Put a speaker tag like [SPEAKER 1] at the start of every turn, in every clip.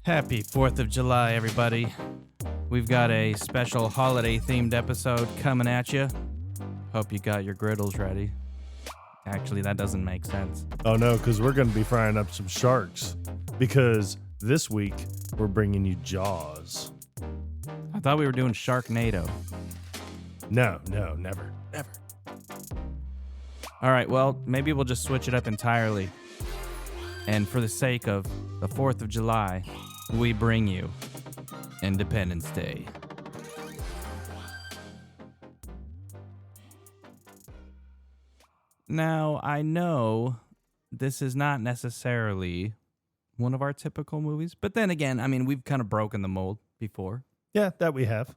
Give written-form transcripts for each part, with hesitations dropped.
[SPEAKER 1] Happy 4th of July, everybody. We've got a special holiday-themed episode coming at you. Hope you got your griddles ready. Actually, that doesn't make sense.
[SPEAKER 2] Oh, no, because we're going to be frying up some sharks. Because this week, we're bringing you Jaws.
[SPEAKER 1] I thought we were doing Sharknado.
[SPEAKER 2] No, never. Never.
[SPEAKER 1] All right, well, maybe we'll just switch it up entirely. And for the sake of the 4th of July, we bring you Independence Day. Now, I know this is not necessarily one of our typical movies, but then again, I mean, we've kind of broken the mold before.
[SPEAKER 2] Yeah, that we have.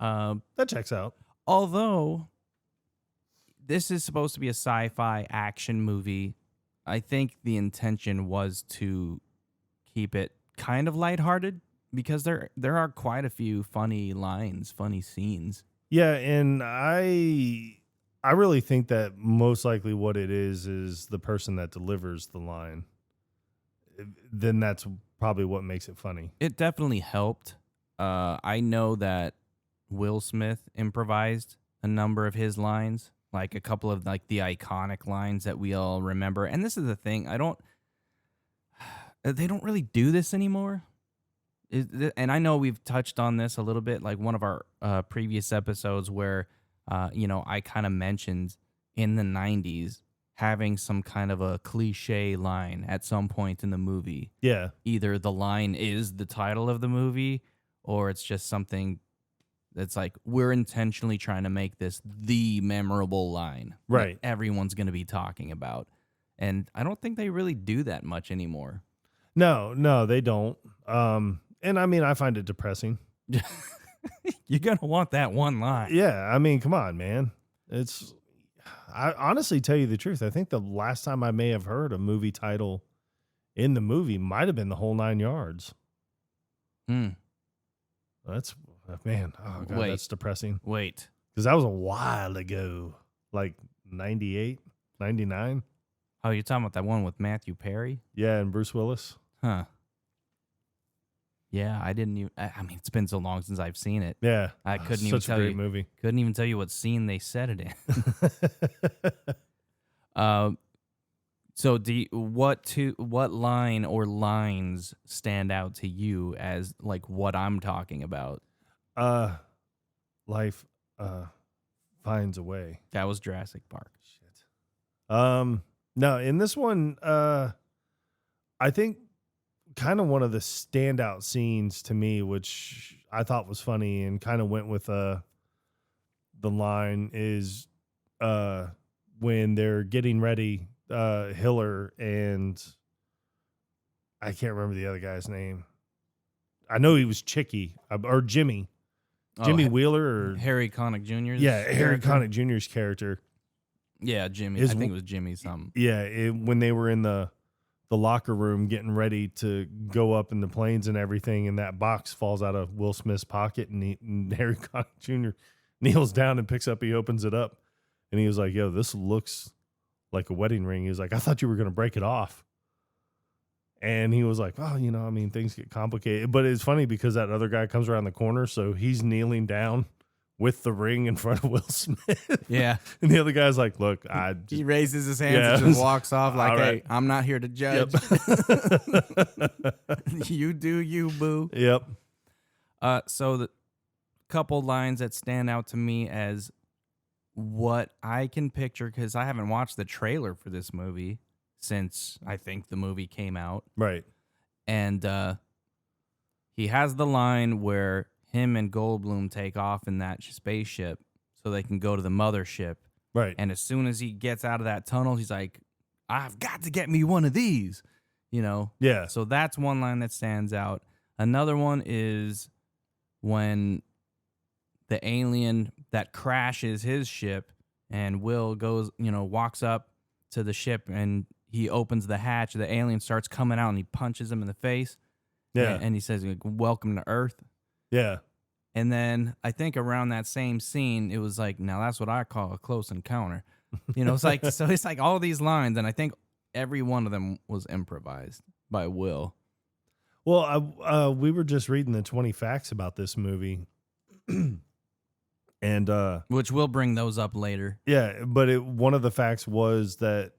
[SPEAKER 2] That checks out.
[SPEAKER 1] Although this is supposed to be a sci-fi action movie, I think the intention was to keep it kind of lighthearted because there are quite a few funny lines, funny scenes.
[SPEAKER 2] Yeah, and I really think that most likely what it is the person that delivers the line. Then that's probably what makes it funny.
[SPEAKER 1] It definitely helped. I know that Will Smith improvised a number of his lines, like a couple of like the iconic lines that we all remember. And this is the thing, they don't really do this anymore. And I know we've touched on this a little bit, like one of our previous episodes where, I kind of mentioned in the 90s having some kind of a cliche line at some point in the movie.
[SPEAKER 2] Yeah.
[SPEAKER 1] Either the line is the title of the movie or it's just something that's like, we're intentionally trying to make this the memorable line.
[SPEAKER 2] Right.
[SPEAKER 1] That everyone's going to be talking about. And I don't think they really do that much anymore.
[SPEAKER 2] No, they don't. And I mean, I find it depressing.
[SPEAKER 1] You're going to want that one line.
[SPEAKER 2] Yeah, I mean, come on, man. I honestly tell you the truth. I think the last time I may have heard a movie title in the movie might have been The Whole Nine Yards. That's, man, oh God, that's depressing.
[SPEAKER 1] Wait.
[SPEAKER 2] Because that was a while ago, like 98, 99.
[SPEAKER 1] Oh, you're talking about that one with Matthew Perry?
[SPEAKER 2] Yeah, and Bruce Willis.
[SPEAKER 1] Huh. Yeah, I didn't even. I mean, it's been so long since I've seen it.
[SPEAKER 2] Yeah,
[SPEAKER 1] I couldn't even tell you.
[SPEAKER 2] Such a great movie.
[SPEAKER 1] Couldn't even tell you what scene they said it in. So, what line or lines stand out to you as like what I'm talking about?
[SPEAKER 2] Life finds a way.
[SPEAKER 1] That was Jurassic Park.
[SPEAKER 2] Shit. No, in this one, I think kind of one of the standout scenes to me, which I thought was funny and kind of went with the line is when they're getting ready, Hiller and I can't remember the other guy's name. I know he was Chicky or Jimmy. Jimmy Wheeler or
[SPEAKER 1] Harry Connick Jr.'s
[SPEAKER 2] Harry Connick Jr.'s character.
[SPEAKER 1] Yeah, Jimmy. I think it was Jimmy something.
[SPEAKER 2] Yeah, when they were in the locker room getting ready to go up in the planes and everything, and that box falls out of Will Smith's pocket, and Harry Connick Jr. kneels down and picks up. He opens it up, and he was like, "Yo, this looks like a wedding ring." He was like, "I thought you were going to break it off." And he was like, "Oh, I mean, things get complicated." But it's funny because that other guy comes around the corner, so he's kneeling down with the ring in front of Will Smith.
[SPEAKER 1] Yeah.
[SPEAKER 2] And the other guy's like, "Look,
[SPEAKER 1] he raises his hands and just walks off like, right. Hey, I'm not here to judge." Yep. You do you, boo.
[SPEAKER 2] Yep.
[SPEAKER 1] So the couple lines that stand out to me as what I can picture, because I haven't watched the trailer for this movie since I think the movie came out.
[SPEAKER 2] Right.
[SPEAKER 1] And he has the line where him and Goldblum take off in that spaceship so they can go to the mothership.
[SPEAKER 2] Right.
[SPEAKER 1] And as soon as he gets out of that tunnel, he's like, "I've got to get me one of these,"
[SPEAKER 2] Yeah.
[SPEAKER 1] So that's one line that stands out. Another one is when the alien that crashes his ship and Will goes, walks up to the ship and he opens the hatch. The alien starts coming out and he punches him in the face.
[SPEAKER 2] Yeah.
[SPEAKER 1] And he says, "Welcome to Earth."
[SPEAKER 2] Yeah.
[SPEAKER 1] And then I think around that same scene, it was like, now that's what I call a close encounter. It's like, so it's like all these lines, and I think every one of them was improvised by Will.
[SPEAKER 2] Well, we were just reading the 20 facts about this movie, and
[SPEAKER 1] Which we'll bring those up later.
[SPEAKER 2] yeah, but one of the facts was that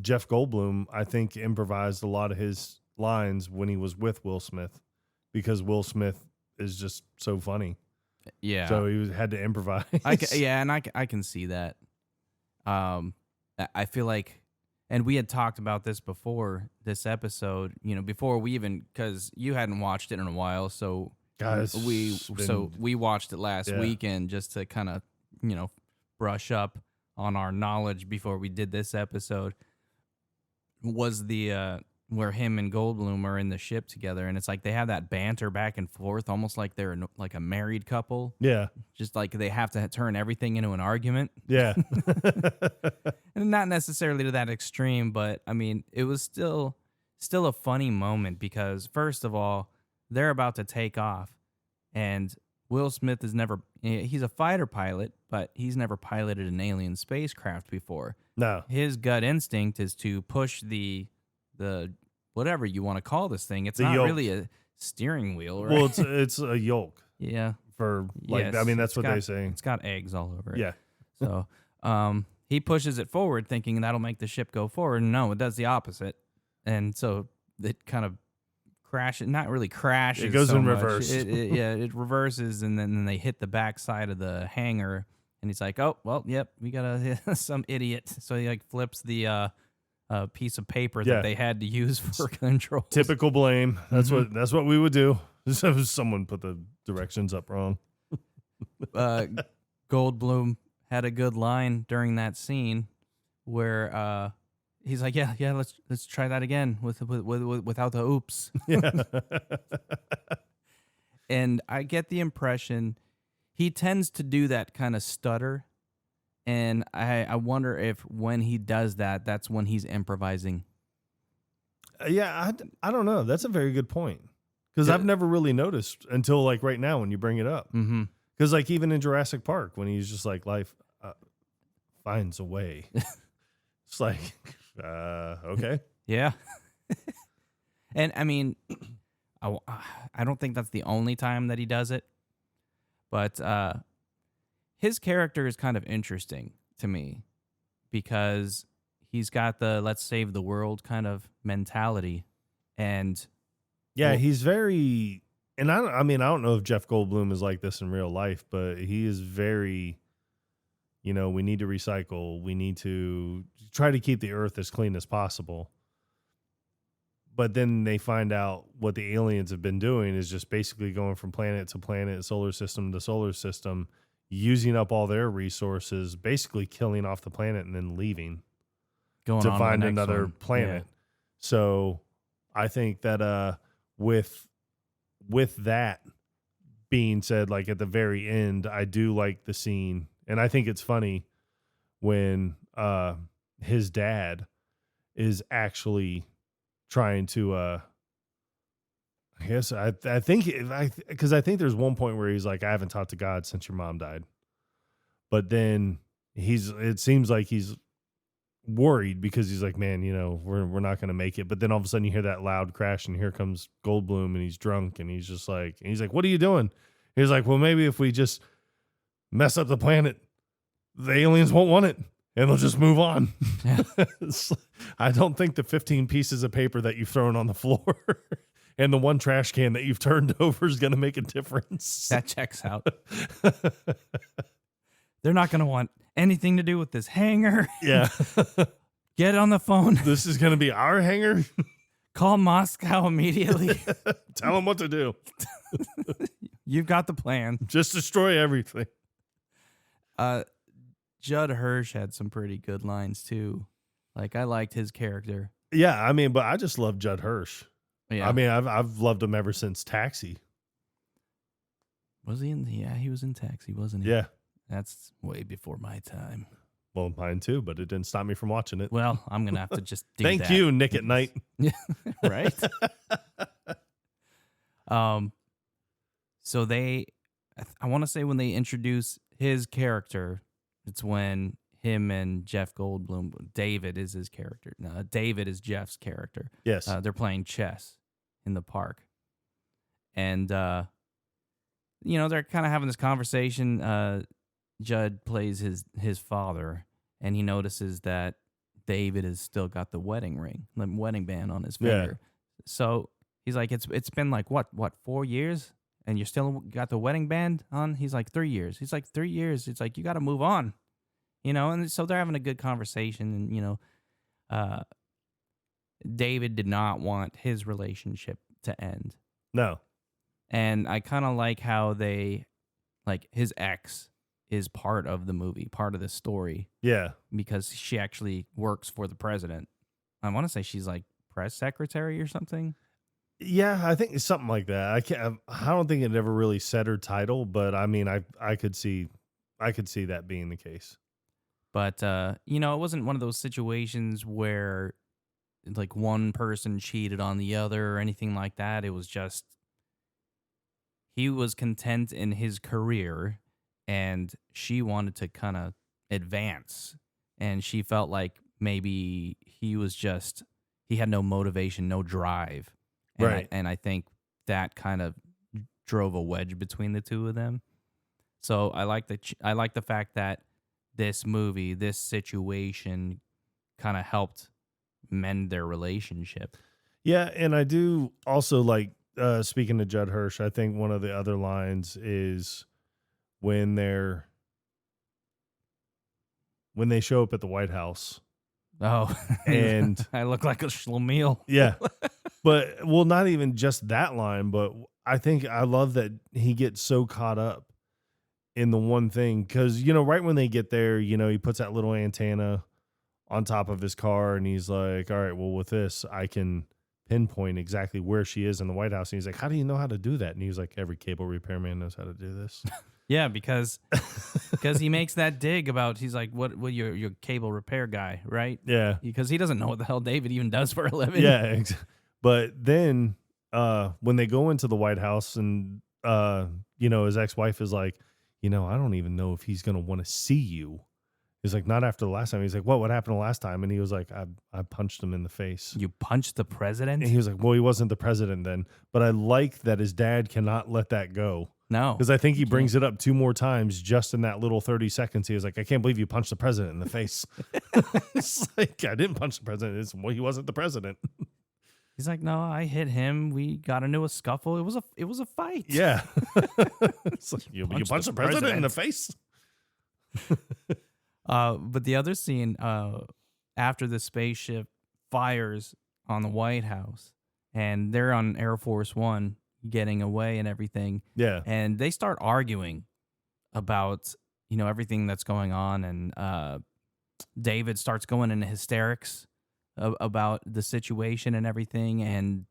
[SPEAKER 2] Jeff Goldblum, I think, improvised a lot of his lines when he was with Will Smith, because Will Smith is just so funny.
[SPEAKER 1] Yeah.
[SPEAKER 2] So he had to improvise.
[SPEAKER 1] I can see that. I feel like, and we had talked about this before this episode, before we even, because you hadn't watched it in a while, so
[SPEAKER 2] Guys,
[SPEAKER 1] we watched it last
[SPEAKER 2] Yeah.
[SPEAKER 1] weekend just to kind of, brush up on our knowledge before we did this episode. Was the where him and Goldblum are in the ship together, and it's like they have that banter back and forth, almost like they're like a married couple.
[SPEAKER 2] Yeah.
[SPEAKER 1] Just like they have to turn everything into an argument.
[SPEAKER 2] Yeah.
[SPEAKER 1] And not necessarily to that extreme, but I mean, it was still a funny moment because, first of all, they're about to take off, and Will Smith he's a fighter pilot, but he's never piloted an alien spacecraft before.
[SPEAKER 2] No.
[SPEAKER 1] His gut instinct is to push the whatever you want to call this thing. It's
[SPEAKER 2] The
[SPEAKER 1] not
[SPEAKER 2] yoke.
[SPEAKER 1] really a steering wheel, right?
[SPEAKER 2] Well, it's a yoke
[SPEAKER 1] yeah.
[SPEAKER 2] for like,
[SPEAKER 1] Yes,
[SPEAKER 2] I mean, that's
[SPEAKER 1] it's
[SPEAKER 2] what
[SPEAKER 1] got-
[SPEAKER 2] they say.
[SPEAKER 1] It's got eggs all over it.
[SPEAKER 2] Yeah.
[SPEAKER 1] So he pushes it forward thinking that'll make the ship go forward. No, it does the opposite. And so it kind of crashes, not really crashes.
[SPEAKER 2] It goes
[SPEAKER 1] so
[SPEAKER 2] in
[SPEAKER 1] much.
[SPEAKER 2] reverse.
[SPEAKER 1] It reverses, and then they hit the back side of the hangar, and he's like, oh, well, yep, we got some idiot. So he like flips the piece of paper
[SPEAKER 2] Yeah.
[SPEAKER 1] that they had to use for control.
[SPEAKER 2] Typical blame. That's
[SPEAKER 1] Mm-hmm.
[SPEAKER 2] that's what we would do. Someone put the directions up wrong.
[SPEAKER 1] Goldblum had a good line during that scene where he's like, yeah, let's try that again without the oops.
[SPEAKER 2] Yeah.
[SPEAKER 1] And I get the impression he tends to do that kind of stutter, and I wonder if when he does that, that's when he's improvising.
[SPEAKER 2] Yeah, I don't know. That's a very good point. Because I've never really noticed until like right now when you bring it up.
[SPEAKER 1] Mm-hmm.
[SPEAKER 2] Because like even in Jurassic Park, when he's just like, life finds a way. It's like, okay.
[SPEAKER 1] Yeah. And I mean, I don't think that's the only time that he does it, but his character is kind of interesting to me because he's got the let's save the world kind of mentality. And
[SPEAKER 2] Yeah,
[SPEAKER 1] Well-
[SPEAKER 2] he's very, and I mean, I don't know if Jeff Goldblum is like this in real life, but he is very, we need to recycle. We need to try to keep the earth as clean as possible. But then they find out what the aliens have been doing is just basically going from planet to planet, solar system to solar system, using up all their resources, basically killing off the planet and then leaving
[SPEAKER 1] going
[SPEAKER 2] to
[SPEAKER 1] on
[SPEAKER 2] find
[SPEAKER 1] the next
[SPEAKER 2] another
[SPEAKER 1] one.
[SPEAKER 2] planet. So I think that with that being said, like at the very end, I do like the scene, and I think it's funny when his dad is actually trying to I guess I think because I think there's one point where he's like, I haven't talked to God since your mom died, but then it seems like he's worried because he's like, man, we're not going to make it. But then all of a sudden you hear that loud crash and here comes Goldblum and he's drunk and he's just like, what are you doing? He's like, well, maybe if we just mess up the planet, the aliens won't want it and they'll just move on.
[SPEAKER 1] Yeah.
[SPEAKER 2] I don't think the 15 pieces of paper that you've thrown on the floor and the one trash can that you've turned over is going to make a difference.
[SPEAKER 1] That checks out. They're not going to want anything to do with this hangar.
[SPEAKER 2] Yeah.
[SPEAKER 1] Get on the phone.
[SPEAKER 2] This is going to be our hangar.
[SPEAKER 1] Call Moscow immediately.
[SPEAKER 2] Tell them what to do.
[SPEAKER 1] You've got the plan.
[SPEAKER 2] Just destroy everything.
[SPEAKER 1] Judd Hirsch had some pretty good lines too. Like I liked his character.
[SPEAKER 2] Yeah, I mean, but I just love Judd Hirsch.
[SPEAKER 1] Yeah.
[SPEAKER 2] I mean, I've loved him ever since Taxi.
[SPEAKER 1] Was he in? Yeah, he was in Taxi, wasn't he?
[SPEAKER 2] Yeah.
[SPEAKER 1] That's way before my time.
[SPEAKER 2] Well, mine too, but it didn't stop me from watching it.
[SPEAKER 1] Well, I'm gonna have to just do
[SPEAKER 2] Thank
[SPEAKER 1] that.
[SPEAKER 2] you, Nick at Night.
[SPEAKER 1] Right? So I want to say when they introduce his character, it's when him and Jeff Goldblum, David is his character. No, David is Jeff's character.
[SPEAKER 2] Yes.
[SPEAKER 1] They're playing chess, in the park. And, they're kind of having this conversation. Judd plays his father, and he notices that David has still got the wedding ring, the wedding band on his finger. So he's like, it's been like, what, 4 years? And you still got the wedding band on? He's like, 3 years. He's like, 3 years. It's like, you got to move on, And so they're having a good conversation, and, David did not want his relationship to end.
[SPEAKER 2] No.
[SPEAKER 1] And I kind of like how his ex is part of the movie, part of the story.
[SPEAKER 2] Yeah.
[SPEAKER 1] Because she actually works for the president. I want to say she's like press secretary or something.
[SPEAKER 2] Yeah, I think it's something like that. I don't think it ever really said her title, but I mean, I could see that being the case.
[SPEAKER 1] But it wasn't one of those situations where like one person cheated on the other or anything like that. It was just he was content in his career, and she wanted to kind of advance, and she felt like maybe he had no motivation, no drive. And
[SPEAKER 2] Right.
[SPEAKER 1] I think that kind of drove a wedge between the two of them. So I like the fact that this situation kind of helped mend their relationship.
[SPEAKER 2] Yeah, and I do also like speaking to Judd Hirsch, I think one of the other lines is when they show up at the White House.
[SPEAKER 1] Oh,
[SPEAKER 2] and
[SPEAKER 1] I look like a schlemiel.
[SPEAKER 2] Yeah. But not even just that line, but I think I love that he gets so caught up in the one thing, because right when they get there, he puts that little antenna on top of his car, and he's like, all right, well, with this I can pinpoint exactly where she is in the White House. And he's like, how do you know how to do that? And he's like, every cable repairman knows how to do this.
[SPEAKER 1] Yeah, because he makes that dig about, he's like, what your cable repair guy, right?
[SPEAKER 2] Yeah.
[SPEAKER 1] Because he doesn't know what the hell David even does for a living.
[SPEAKER 2] Yeah. But then when they go into the White House, and his ex-wife is like, I don't even know if he's going to want to see you. He's like, not after the last time. He's like, what happened the last time? And he was like, I punched him in the face.
[SPEAKER 1] You punched the president?
[SPEAKER 2] And he was like, well, he wasn't the president then. But I like that his dad cannot let that go.
[SPEAKER 1] No.
[SPEAKER 2] Because I think he brings it up 2 more times just in that little 30 seconds. He was like, I can't believe you punched the president in the face. It's like, I didn't punch the president. He wasn't the president.
[SPEAKER 1] He's like, no, I hit him. We got into a scuffle. It was a fight.
[SPEAKER 2] Yeah. It's like, you punched the president in the face?
[SPEAKER 1] But the other scene, after the spaceship fires on the White House, and they're on Air Force One getting away and everything.
[SPEAKER 2] Yeah.
[SPEAKER 1] And they start arguing about, everything that's going on. And David starts going into hysterics about the situation and everything. And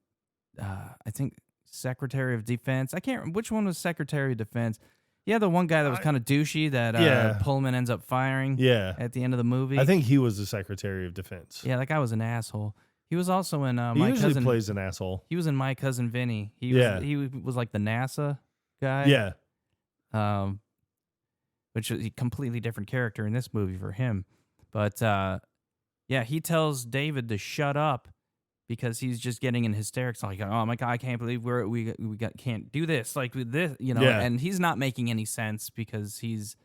[SPEAKER 1] I think Secretary of Defense, which one was Secretary of Defense? Yeah, the one guy that was kind of douchey that Pullman ends up firing at the end of the movie.
[SPEAKER 2] I think he was the Secretary of Defense.
[SPEAKER 1] Yeah, that guy was an asshole. He was also in
[SPEAKER 2] he usually plays an asshole.
[SPEAKER 1] He was in My Cousin Vinny. He was like the NASA guy.
[SPEAKER 2] Yeah.
[SPEAKER 1] Which is a completely different character in this movie for him. But he tells David to shut up because he's just getting in hysterics. Like, oh my God, I can't believe can't do this like with this, And he's not making any sense because he's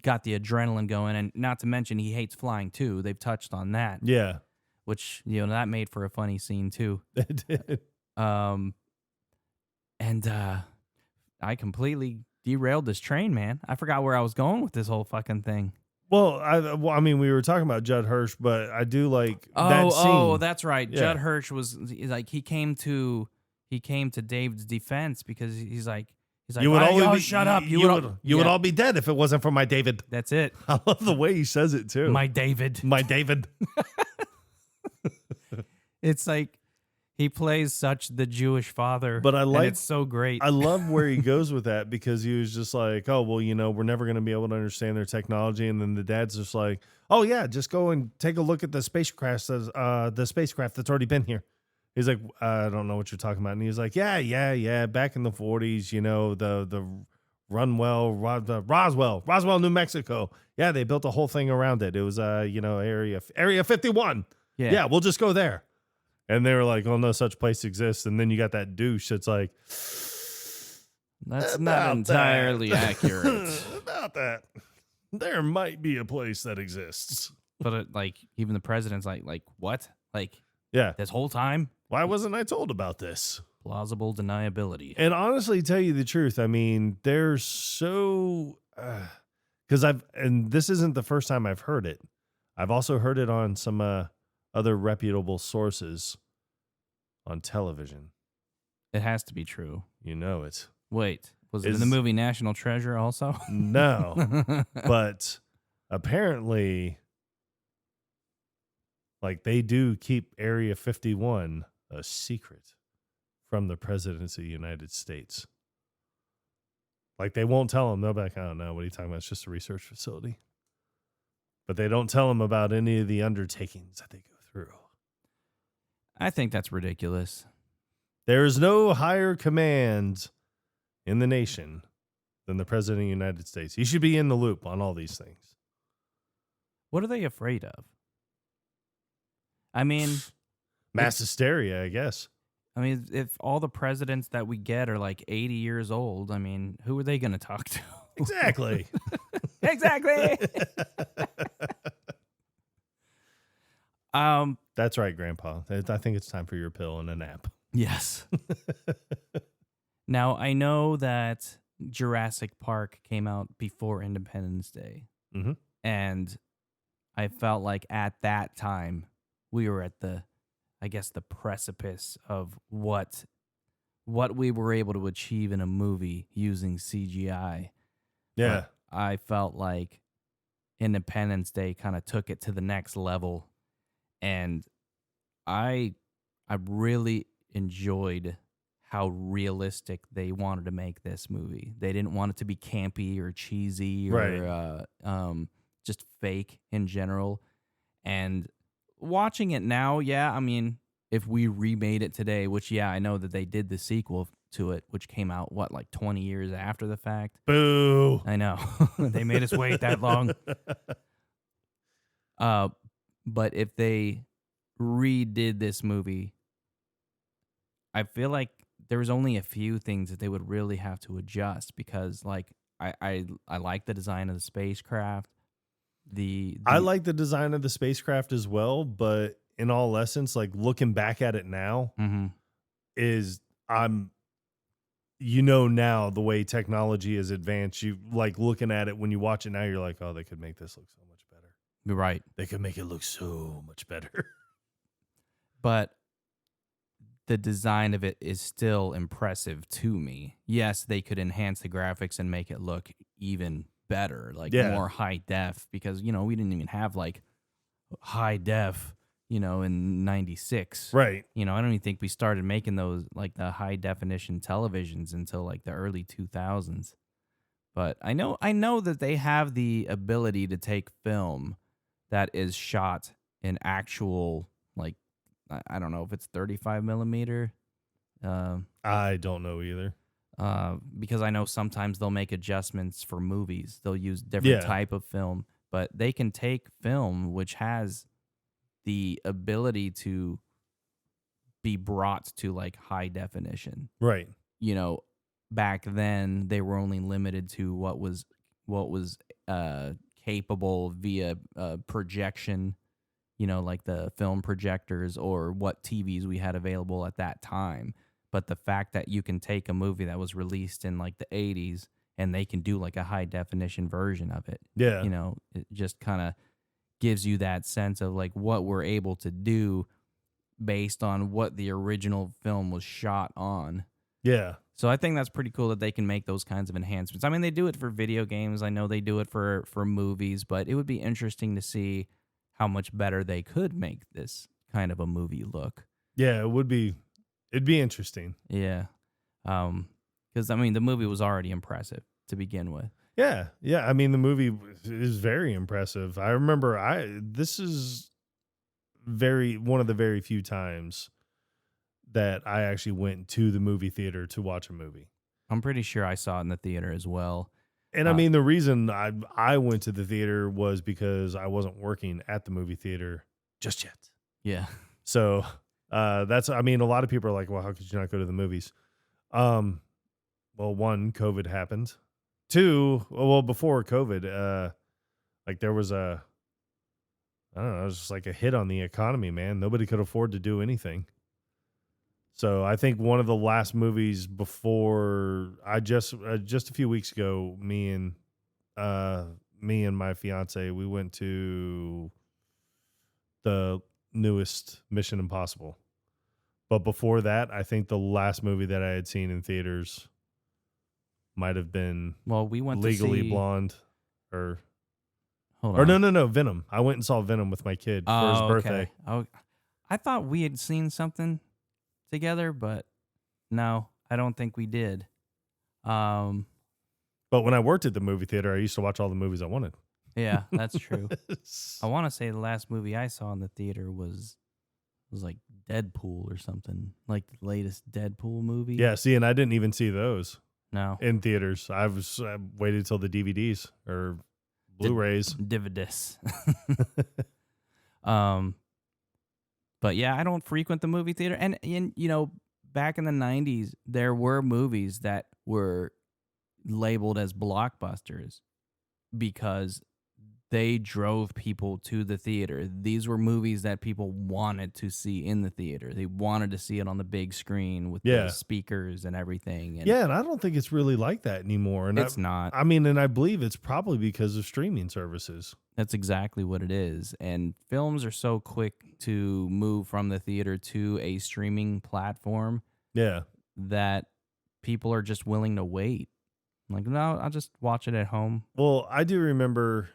[SPEAKER 1] got the adrenaline going, and not to mention he hates flying too. They've touched on that.
[SPEAKER 2] Yeah.
[SPEAKER 1] Which, that made for a funny scene too.
[SPEAKER 2] It did.
[SPEAKER 1] I completely derailed this train, man. I forgot where I was going with this whole fucking thing.
[SPEAKER 2] Well, I mean, we were talking about Judd Hirsch, but I do like that scene.
[SPEAKER 1] Oh, that's right. Yeah. Judd Hirsch was like, he came to David's defense because he's like,
[SPEAKER 2] you would all
[SPEAKER 1] shut up.
[SPEAKER 2] You would all be dead if it wasn't for my David.
[SPEAKER 1] That's it.
[SPEAKER 2] I love the way he says it too.
[SPEAKER 1] My David.
[SPEAKER 2] My David.
[SPEAKER 1] It's like he plays such the Jewish father,
[SPEAKER 2] but
[SPEAKER 1] it's so great.
[SPEAKER 2] I love where he goes with that, because he was just like, oh, well, we're never going to be able to understand their technology. And then the dad's just like, oh yeah, just go and take a look at the spacecraft that's already been here. He's like, I don't know what you're talking about. And he's like, yeah. Back in the 40s, the Roswell, New Mexico. Yeah, they built a whole thing around it. It was, Area 51. Yeah, we'll just go there. And they were like, "Oh, no such place exists." And then you got that douche that's like,
[SPEAKER 1] That's not entirely accurate.
[SPEAKER 2] About that. There might be a place that exists.
[SPEAKER 1] But like, even the president's like, what? Like,
[SPEAKER 2] Yeah.
[SPEAKER 1] this whole time?
[SPEAKER 2] Why wasn't I told about this?
[SPEAKER 1] Plausible deniability.
[SPEAKER 2] And honestly, tell you the truth, I mean, there's so because and this isn't the first time I've heard it. I've also heard it on some other reputable sources on television.
[SPEAKER 1] It has to be true.
[SPEAKER 2] You know it.
[SPEAKER 1] Wait, was it in the movie National Treasure also?
[SPEAKER 2] No, but apparently, like, they do keep Area 51 a secret from the presidency of the United States. Like, they won't tell them. They'll be like, "I don't know. What are you talking about? It's just a research facility." But they don't tell them about any of the undertakings that they go through.
[SPEAKER 1] I think that's ridiculous.
[SPEAKER 2] There is no higher command in the nation than the president of the United States. He should be in the loop on all these things.
[SPEAKER 1] What are they afraid of? I mean,
[SPEAKER 2] mass hysteria, I guess.
[SPEAKER 1] I mean, if all the presidents that we get are like 80 years old, I mean, who are they going to talk to?
[SPEAKER 2] Exactly.
[SPEAKER 1] Exactly.
[SPEAKER 2] That's right, Grandpa. I think it's time for your pill and a nap.
[SPEAKER 1] Yes. Now, I know that Jurassic Park came out before Independence Day.
[SPEAKER 2] Mm-hmm.
[SPEAKER 1] And I felt like at that time, we were at the precipice of what we were able to achieve in a movie using CGI.
[SPEAKER 2] Yeah.
[SPEAKER 1] But I felt like Independence Day kind of took it to the next level. And I really enjoyed how realistic they wanted to make this movie. They didn't want it to be campy or cheesy or just fake in general. And watching it now, yeah, I mean, if we remade it today, which, yeah, I know that they did the sequel to it, which came out, like 20 years after the fact?
[SPEAKER 2] Boo.
[SPEAKER 1] I know. They made us wait that long. But if they redid this movie, I feel like there was only a few things that they would really have to adjust because, like, I like the design of the spacecraft. I like the design of the spacecraft as well, but in all essence, like, looking back at it now, now the way technology is advanced, you like looking at it when you watch it now, you're like, oh, they could make this look so much better. You're right.
[SPEAKER 2] They could make it look so much better.
[SPEAKER 1] But the design of it is still impressive to me. Yes, they could enhance the graphics and make it look even better, like more high def, because, we didn't even have like high def, in 96.
[SPEAKER 2] Right.
[SPEAKER 1] I don't even think we started making those, like, the high definition televisions until like the early 2000s. But I know that they have the ability to take film that is shot in actual, like, I don't know if it's 35 millimeter.
[SPEAKER 2] I don't know either.
[SPEAKER 1] Because I know sometimes they'll make adjustments for movies. They'll use different type of film, but they can take film which has the ability to be brought to like high definition.
[SPEAKER 2] Right.
[SPEAKER 1] Back then they were only limited to what was capable via projection, like the film projectors or what TVs we had available at that time. But the fact that you can take a movie that was released in like the 80s and they can do like a high definition version of it.
[SPEAKER 2] Yeah.
[SPEAKER 1] It just kind of gives you that sense of like what we're able to do based on what the original film was shot on.
[SPEAKER 2] Yeah.
[SPEAKER 1] So I think that's pretty cool that they can make those kinds of enhancements. I mean, they do it for video games. I know they do it for movies, but it would be interesting to see how much better they could make this kind of a movie look.
[SPEAKER 2] Yeah, it would be. It'd be interesting.
[SPEAKER 1] Yeah. Because, I mean, the movie was already impressive to begin with.
[SPEAKER 2] Yeah. Yeah. I mean, the movie is very impressive. I remember this is one of the very few times that I actually went to the movie theater to watch a movie.
[SPEAKER 1] I'm pretty sure I saw it in the theater as well.
[SPEAKER 2] And I mean, the reason I went to the theater was because I wasn't working at the movie theater just yet.
[SPEAKER 1] Yeah.
[SPEAKER 2] So I mean, a lot of people are like, well, how could you not go to the movies? Um, well, one, COVID happened. Two, well, before COVID, like there was I don't know, it was just like a hit on the economy, man. Nobody could afford to do anything. So I think one of the last movies before just a few weeks ago, me and my fiance, we went to the newest Mission Impossible. But before that, I think the last movie that I had seen in theaters might have been
[SPEAKER 1] Well, we went to
[SPEAKER 2] Legally
[SPEAKER 1] see.
[SPEAKER 2] Blonde or
[SPEAKER 1] Hold
[SPEAKER 2] or
[SPEAKER 1] on.
[SPEAKER 2] no, Venom. I went and saw Venom with my kid for his
[SPEAKER 1] Oh,
[SPEAKER 2] birthday.
[SPEAKER 1] okay. Oh, I thought we had seen something together, but no, I don't think we did. Um,
[SPEAKER 2] But when I worked at the movie theater, I used to watch all the movies I wanted.
[SPEAKER 1] yeah, that's true. I want to say the last movie I saw in the theater was like Deadpool or something, like the latest Deadpool movie.
[SPEAKER 2] Yeah, see, and I didn't even see those
[SPEAKER 1] No.
[SPEAKER 2] in theaters. I waited till the DVDs or Blu-rays.
[SPEAKER 1] Dividus. But yeah, I don't frequent the movie theater. And you know, back in the 90s, there were movies that were labeled as blockbusters because they drove people to the theater. These were movies that people wanted to see in the theater. They wanted to see it on the big screen with
[SPEAKER 2] Yeah.
[SPEAKER 1] the speakers and everything. And
[SPEAKER 2] Yeah, and I don't think it's really like that anymore. And
[SPEAKER 1] it's not.
[SPEAKER 2] I mean, and I believe it's probably because of streaming services.
[SPEAKER 1] That's exactly what it is. And films are so quick to move from the theater to a streaming platform
[SPEAKER 2] Yeah.
[SPEAKER 1] that people are just willing to wait. Like, no, I'll just watch it at home.
[SPEAKER 2] Well, I do remember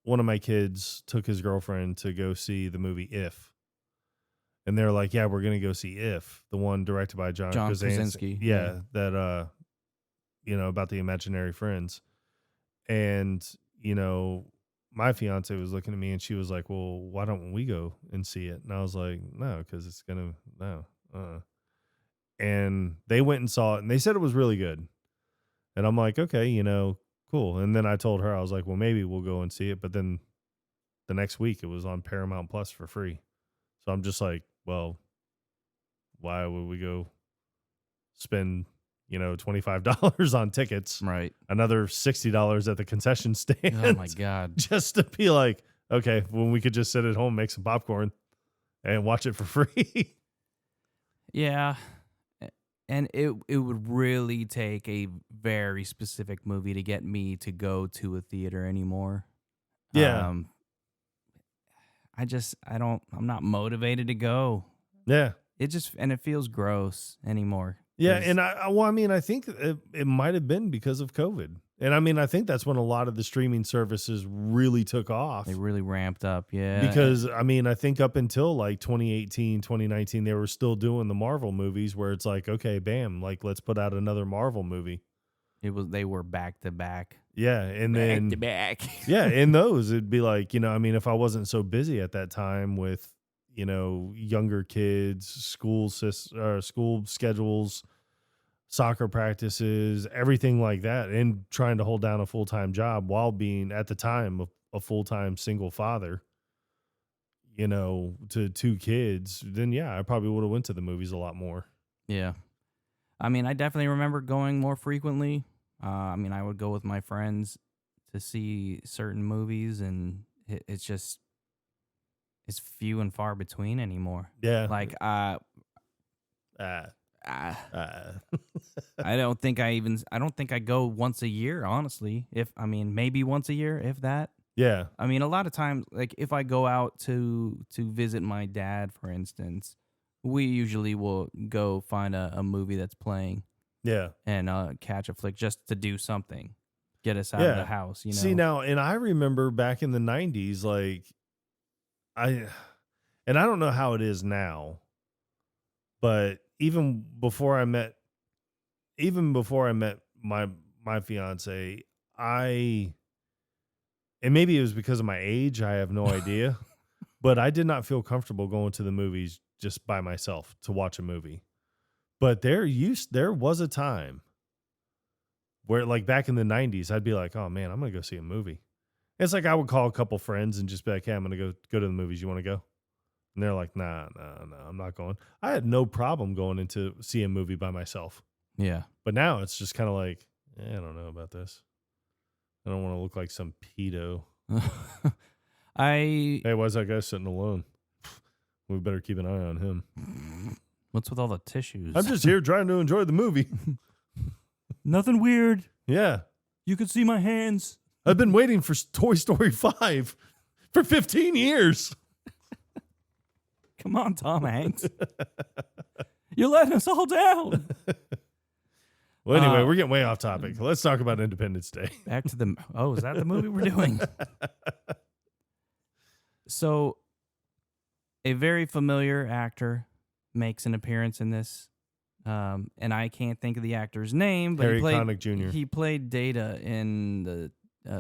[SPEAKER 2] one of my kids took his girlfriend to go see the movie If. And they're like, yeah, we're going to go see If, the one directed by John
[SPEAKER 1] Krasinski.
[SPEAKER 2] Yeah, that, about the imaginary friends. And, my fiance was looking at me and she was like, well, why don't we go and see it? And I was like, no, because it's going to, no. And they went and saw it and they said it was really good. And I'm like, okay, cool. And then I told her, I was like, well, maybe we'll go and see it. But then the next week it was on Paramount Plus for free. So I'm just like, well, why would we go spend, $25 on tickets?
[SPEAKER 1] Right.
[SPEAKER 2] Another $60 at the concession stand.
[SPEAKER 1] Oh, my God.
[SPEAKER 2] Just to be like, okay, when we could just sit at home, make some popcorn and watch it for free.
[SPEAKER 1] Yeah. And it would really take a very specific movie to get me to go to a theater anymore.
[SPEAKER 2] Yeah.
[SPEAKER 1] I'm not motivated to go.
[SPEAKER 2] Yeah.
[SPEAKER 1] It feels gross anymore.
[SPEAKER 2] Yeah. And I think it might have been because of COVID. And I mean, I think that's when a lot of the streaming services really took off.
[SPEAKER 1] They really ramped up. Yeah.
[SPEAKER 2] Because I mean, I think up until like 2018, 2019, they were still doing the Marvel movies where it's like, okay, bam, like let's put out another Marvel movie.
[SPEAKER 1] They were back to back.
[SPEAKER 2] Yeah. And then
[SPEAKER 1] back to back.
[SPEAKER 2] yeah, in those, it'd be like, I mean, if I wasn't so busy at that time with, younger kids, school schedules, soccer practices, everything like that, and trying to hold down a full-time job while being at the time a full-time single father, to two kids, then yeah, I probably would have went to the movies a lot more.
[SPEAKER 1] Yeah. I mean, I definitely remember going more frequently. I mean, I would go with my friends to see certain movies, and it's few and far between anymore.
[SPEAKER 2] Yeah.
[SPEAKER 1] Like, I don't think I go once a year, honestly. Maybe once a year, if that.
[SPEAKER 2] Yeah.
[SPEAKER 1] I mean, a lot of times, like if I go out to visit my dad, for instance, we usually will go find a movie that's playing.
[SPEAKER 2] Yeah.
[SPEAKER 1] And catch a flick just to do something, get us out of the house.
[SPEAKER 2] See now, and I remember back in the 90s, like I don't know how it is now, but even before I met my fiance, and maybe it was because of my age, I have no idea, but I did not feel comfortable going to the movies just by myself to watch a movie. But there was a time where, like back in the 90s, I'd be like, oh man, I'm going to go see a movie. It's like I would call a couple friends and just be like, hey, I'm going to go to the movies. You want to go? And they're like, nah, I'm not going. I had no problem going into see a movie by myself.
[SPEAKER 1] Yeah.
[SPEAKER 2] But now it's just kind of like, I don't know about this. I don't want to look like some pedo. Hey, why's that guy sitting alone? We better keep an eye on him.
[SPEAKER 1] What's with all the tissues?
[SPEAKER 2] I'm just here trying to enjoy the movie.
[SPEAKER 1] Nothing weird.
[SPEAKER 2] Yeah.
[SPEAKER 1] You can see my hands.
[SPEAKER 2] I've been waiting for Toy Story 5 for 15 years.
[SPEAKER 1] Come on, Tom Hanks. You're letting us all down.
[SPEAKER 2] Well, anyway, we're getting way off topic. Let's talk about Independence Day.
[SPEAKER 1] Back to the... Oh, is that the movie we're doing? So, a very familiar actor makes an appearance in this. And I can't think of the actor's name, but
[SPEAKER 2] Harry Connick Jr.
[SPEAKER 1] He played Data in the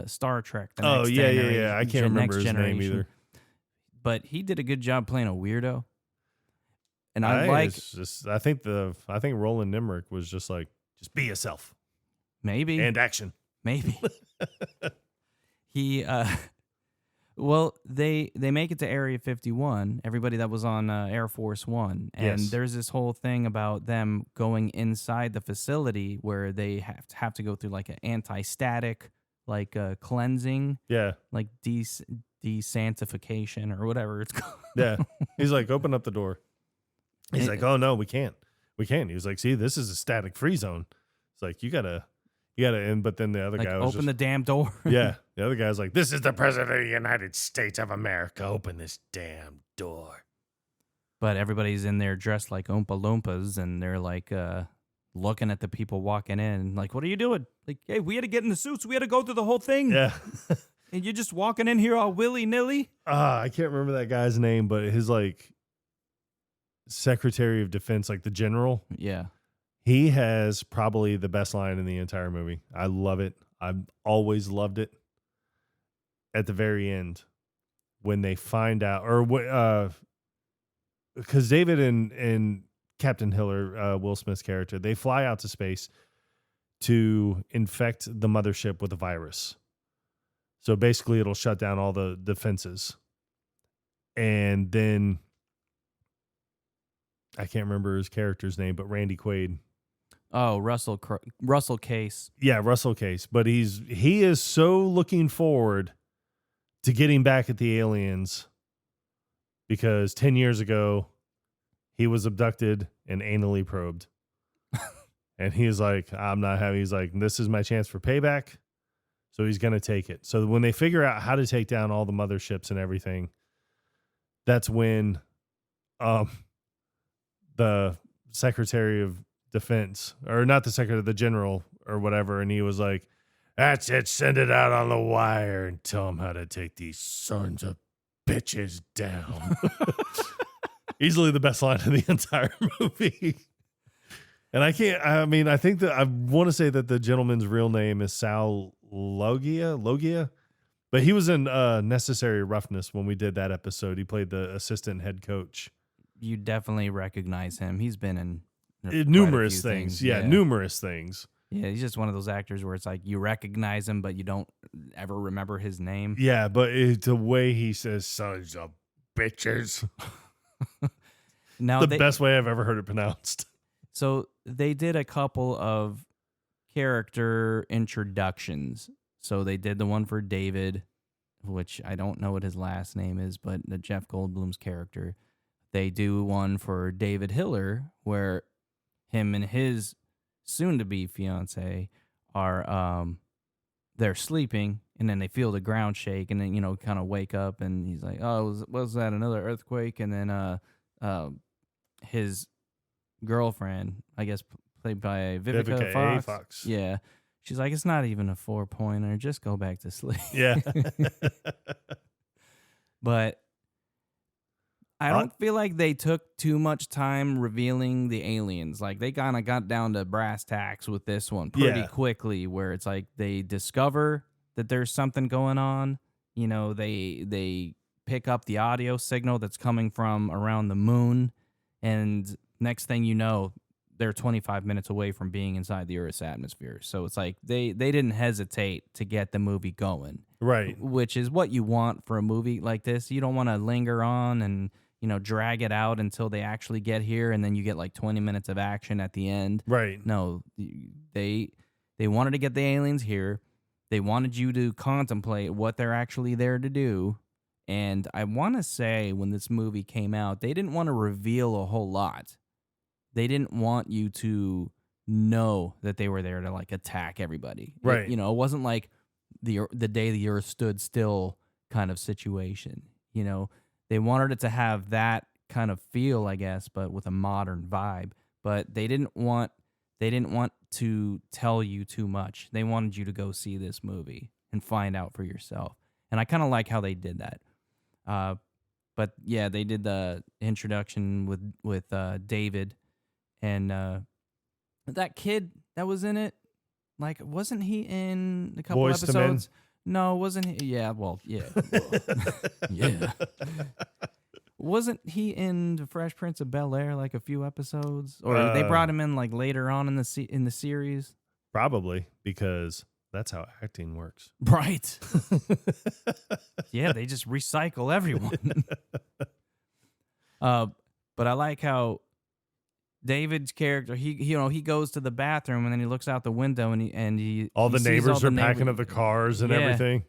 [SPEAKER 1] Star Trek.
[SPEAKER 2] Yeah. I can't remember his name either.
[SPEAKER 1] But he did a good job playing a weirdo. And
[SPEAKER 2] I think Roland Emmerich was just like, just be yourself.
[SPEAKER 1] Maybe.
[SPEAKER 2] And action.
[SPEAKER 1] Maybe. Well, they make it to Area 51, everybody that was on Air Force One. And there's this whole thing about them going inside the facility where they have to go through like an anti-static, like cleansing. Yeah. Like desantification or whatever it's called.
[SPEAKER 2] Yeah. He's like, open up the door. He's like, oh, no, we can't. We can't. He was like, see, this is a static free zone. It's like, you gotta end. But then the other guy was
[SPEAKER 1] open the damn door.
[SPEAKER 2] Yeah. The other guy's like, this is the president of the United States of America. Open this damn door.
[SPEAKER 1] But everybody's in there dressed like Oompa Loompas, and they're like looking at the people walking in. Like, what are you doing? Like, hey, we had to get in the suits. We had to go through the whole thing.
[SPEAKER 2] Yeah.
[SPEAKER 1] And you're just walking in here all willy-nilly?
[SPEAKER 2] I can't remember that guy's name, but his like Secretary of Defense, like the general.
[SPEAKER 1] Yeah.
[SPEAKER 2] He has probably the best line in the entire movie. I love it. I've always loved it. At the very end, when they find out, or because David and Captain Hiller, Will Smith's character, they fly out to space to infect the mothership with a virus. So basically, it'll shut down all the defenses. And then I can't remember his character's name, but Randy Quaid.
[SPEAKER 1] Oh, Russell Casse.
[SPEAKER 2] Yeah, Russell Casse. But he is so looking forward to getting back at the aliens because 10 years ago he was abducted and anally probed. And he's like, he's like, this is my chance for payback. So he's going to take it. So when they figure out how to take down all the motherships and everything, that's when the Secretary of Defense, or not the Secretary, the General or whatever, and he was like, that's it, send it out on the wire and tell them how to take these sons of bitches down. Easily the best line of the entire movie. And I think that I want to say that the gentleman's real name is Sal Logia, but he was in Necessary Roughness when we did that episode. He played the assistant head coach.
[SPEAKER 1] You definitely recognize him. He's been in
[SPEAKER 2] numerous things. Yeah, numerous things.
[SPEAKER 1] Yeah, he's just one of those actors where it's like you recognize him, but you don't ever remember his name.
[SPEAKER 2] Yeah, but it's the way he says sons of bitches. The best way I've ever heard it pronounced.
[SPEAKER 1] So they did a couple of character introductions. So they did the one for David, which I don't know what his last name is, but the Jeff Goldblum's character. They do one for David Hiller, where him and his soon-to-be fiance are they're sleeping, and then they feel the ground shake, and then kind of wake up, and he's like, "Oh, was that another earthquake?" And then his girlfriend, I guess played by Vivica Fox. Yeah, she's like, "It's not even a 4-pointer. Just go back to sleep."
[SPEAKER 2] Yeah,
[SPEAKER 1] but I don't feel like they took too much time revealing the aliens. Like, they kind of got down to brass tacks with this one pretty quickly, where it's like they discover that there's something going on. They pick up the audio signal that's coming from around the moon, and next thing you know, they're 25 minutes away from being inside the Earth's atmosphere. So it's like they didn't hesitate to get the movie going.
[SPEAKER 2] Right.
[SPEAKER 1] Which is what you want for a movie like this. You don't want to linger on and drag it out until they actually get here, and then you get like 20 minutes of action at the end.
[SPEAKER 2] Right.
[SPEAKER 1] No, they wanted to get the aliens here. They wanted you to contemplate what they're actually there to do. And I want to say when this movie came out, they didn't want to reveal a whole lot. They didn't want you to know that they were there to like attack everybody.
[SPEAKER 2] Right.
[SPEAKER 1] It wasn't like the day the earth stood still kind of situation. They wanted it to have that kind of feel, I guess, but with a modern vibe. But they didn't want to tell you too much. They wanted you to go see this movie and find out for yourself. And I kind of like how they did that. But yeah, they did the introduction with David and that kid that was in it. Like, wasn't he in a couple
[SPEAKER 2] Boys to Men?
[SPEAKER 1] episodes? No, wasn't he? Yeah, well, yeah. Yeah. Wasn't he in The Fresh Prince of Bel-Air like a few episodes? Or they brought him in like later on in the series?
[SPEAKER 2] Probably, because that's how acting works.
[SPEAKER 1] Right. Yeah, they just recycle everyone. But I like how David's character, he goes to the bathroom and then he looks out the window and he
[SPEAKER 2] all the
[SPEAKER 1] sees
[SPEAKER 2] neighbors are packing up the cars and everything.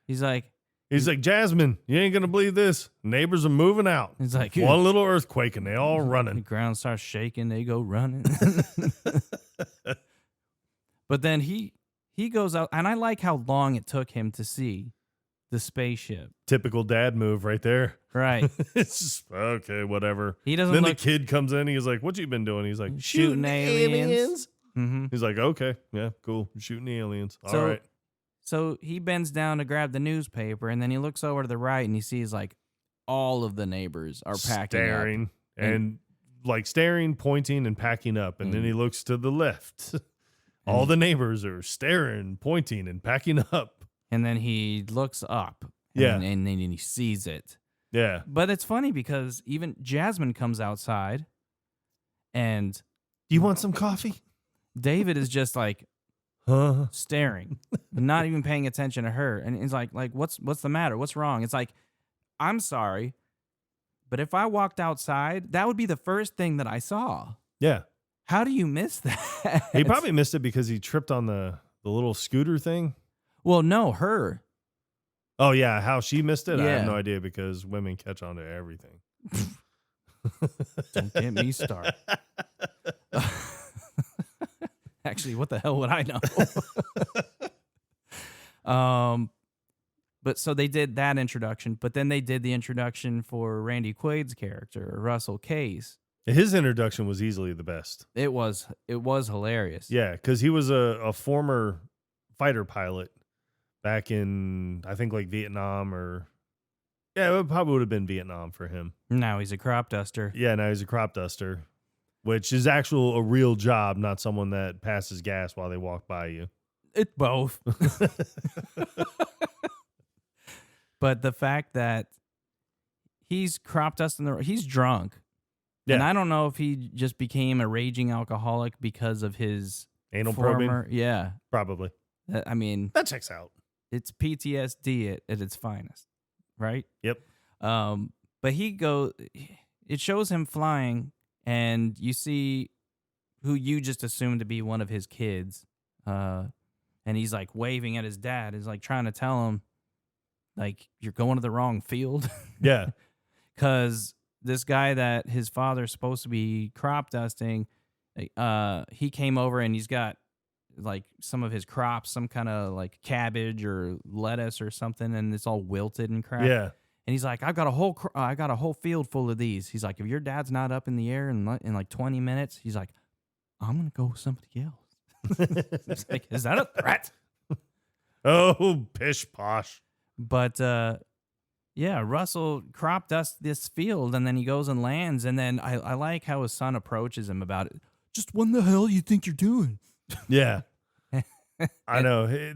[SPEAKER 1] He's like,
[SPEAKER 2] Jasmine, you ain't gonna believe this. Neighbors are moving out.
[SPEAKER 1] He's like,
[SPEAKER 2] one little earthquake and they all
[SPEAKER 1] the
[SPEAKER 2] running.
[SPEAKER 1] ground starts shaking, they go running. But then he goes out, and I like how long it took him to see the spaceship.
[SPEAKER 2] Typical dad move right there.
[SPEAKER 1] Right.
[SPEAKER 2] It's just, okay, whatever.
[SPEAKER 1] He doesn't
[SPEAKER 2] Then
[SPEAKER 1] look,
[SPEAKER 2] the kid comes in. He's like, what you been doing? He's like,
[SPEAKER 1] shooting aliens. Mm-hmm.
[SPEAKER 2] He's like, okay, yeah, cool. I'm shooting the aliens. All right.
[SPEAKER 1] So he bends down to grab the newspaper, and then he looks over to the right, and he sees like all of the neighbors are packing
[SPEAKER 2] staring
[SPEAKER 1] up.
[SPEAKER 2] and like staring, pointing, and packing up. And then he looks to the left. All the neighbors are staring, pointing, and packing up.
[SPEAKER 1] And then he looks up.
[SPEAKER 2] Yeah.
[SPEAKER 1] And then he sees it.
[SPEAKER 2] Yeah.
[SPEAKER 1] But it's funny because even Jasmine comes outside, and
[SPEAKER 2] Do you want some coffee?
[SPEAKER 1] David is just like staring, not even paying attention to her. And he's like, what's the matter? What's wrong? It's like, I'm sorry, but if I walked outside, that would be the first thing that I saw.
[SPEAKER 2] Yeah.
[SPEAKER 1] How do you miss that?
[SPEAKER 2] He probably missed it because he tripped on the little scooter thing.
[SPEAKER 1] Well, no, her.
[SPEAKER 2] Oh, yeah. How she missed it? I
[SPEAKER 1] Yeah.
[SPEAKER 2] have no idea because women catch on to everything.
[SPEAKER 1] Don't get me started. Actually, what the hell would I know? But so they did that introduction, but then they did the introduction for Randy Quaid's character, Russell Casse.
[SPEAKER 2] His introduction was easily the best.
[SPEAKER 1] It was hilarious.
[SPEAKER 2] Yeah, because he was a former fighter pilot back in, I think, like Vietnam or... Yeah, it probably would have been Vietnam for him.
[SPEAKER 1] Now he's a crop duster.
[SPEAKER 2] Yeah, now he's a crop duster, which is a real job, not someone that passes gas while they walk by you.
[SPEAKER 1] It's both. But the fact that he's crop dusting, he's drunk.
[SPEAKER 2] Yeah.
[SPEAKER 1] And I don't know if he just became a raging alcoholic because of his
[SPEAKER 2] Anal probing?
[SPEAKER 1] Yeah.
[SPEAKER 2] Probably.
[SPEAKER 1] I mean,
[SPEAKER 2] That checks out.
[SPEAKER 1] it's PTSD at its finest, right?
[SPEAKER 2] Yep.
[SPEAKER 1] But it shows him flying, and you see who you just assumed to be one of his kids. And he's like waving at his dad. He's like trying to tell him, like, you're going to the wrong field.
[SPEAKER 2] Yeah.
[SPEAKER 1] Because this guy that his father's supposed to be crop dusting, he came over and he's got like some of his crops, some kind of like cabbage or lettuce or something, and it's all wilted and crap.
[SPEAKER 2] Yeah.
[SPEAKER 1] And he's like, I got a whole field full of these. He's like, if your dad's not up in the air in like 20 minutes, he's like, I'm gonna go with somebody else. It's like, is that a threat?
[SPEAKER 2] Oh, pish posh.
[SPEAKER 1] But yeah, Russell crop dusts this field, and then he goes and lands, and then I like how his son approaches him about it. Just what the hell you think you're doing?
[SPEAKER 2] Yeah. I know.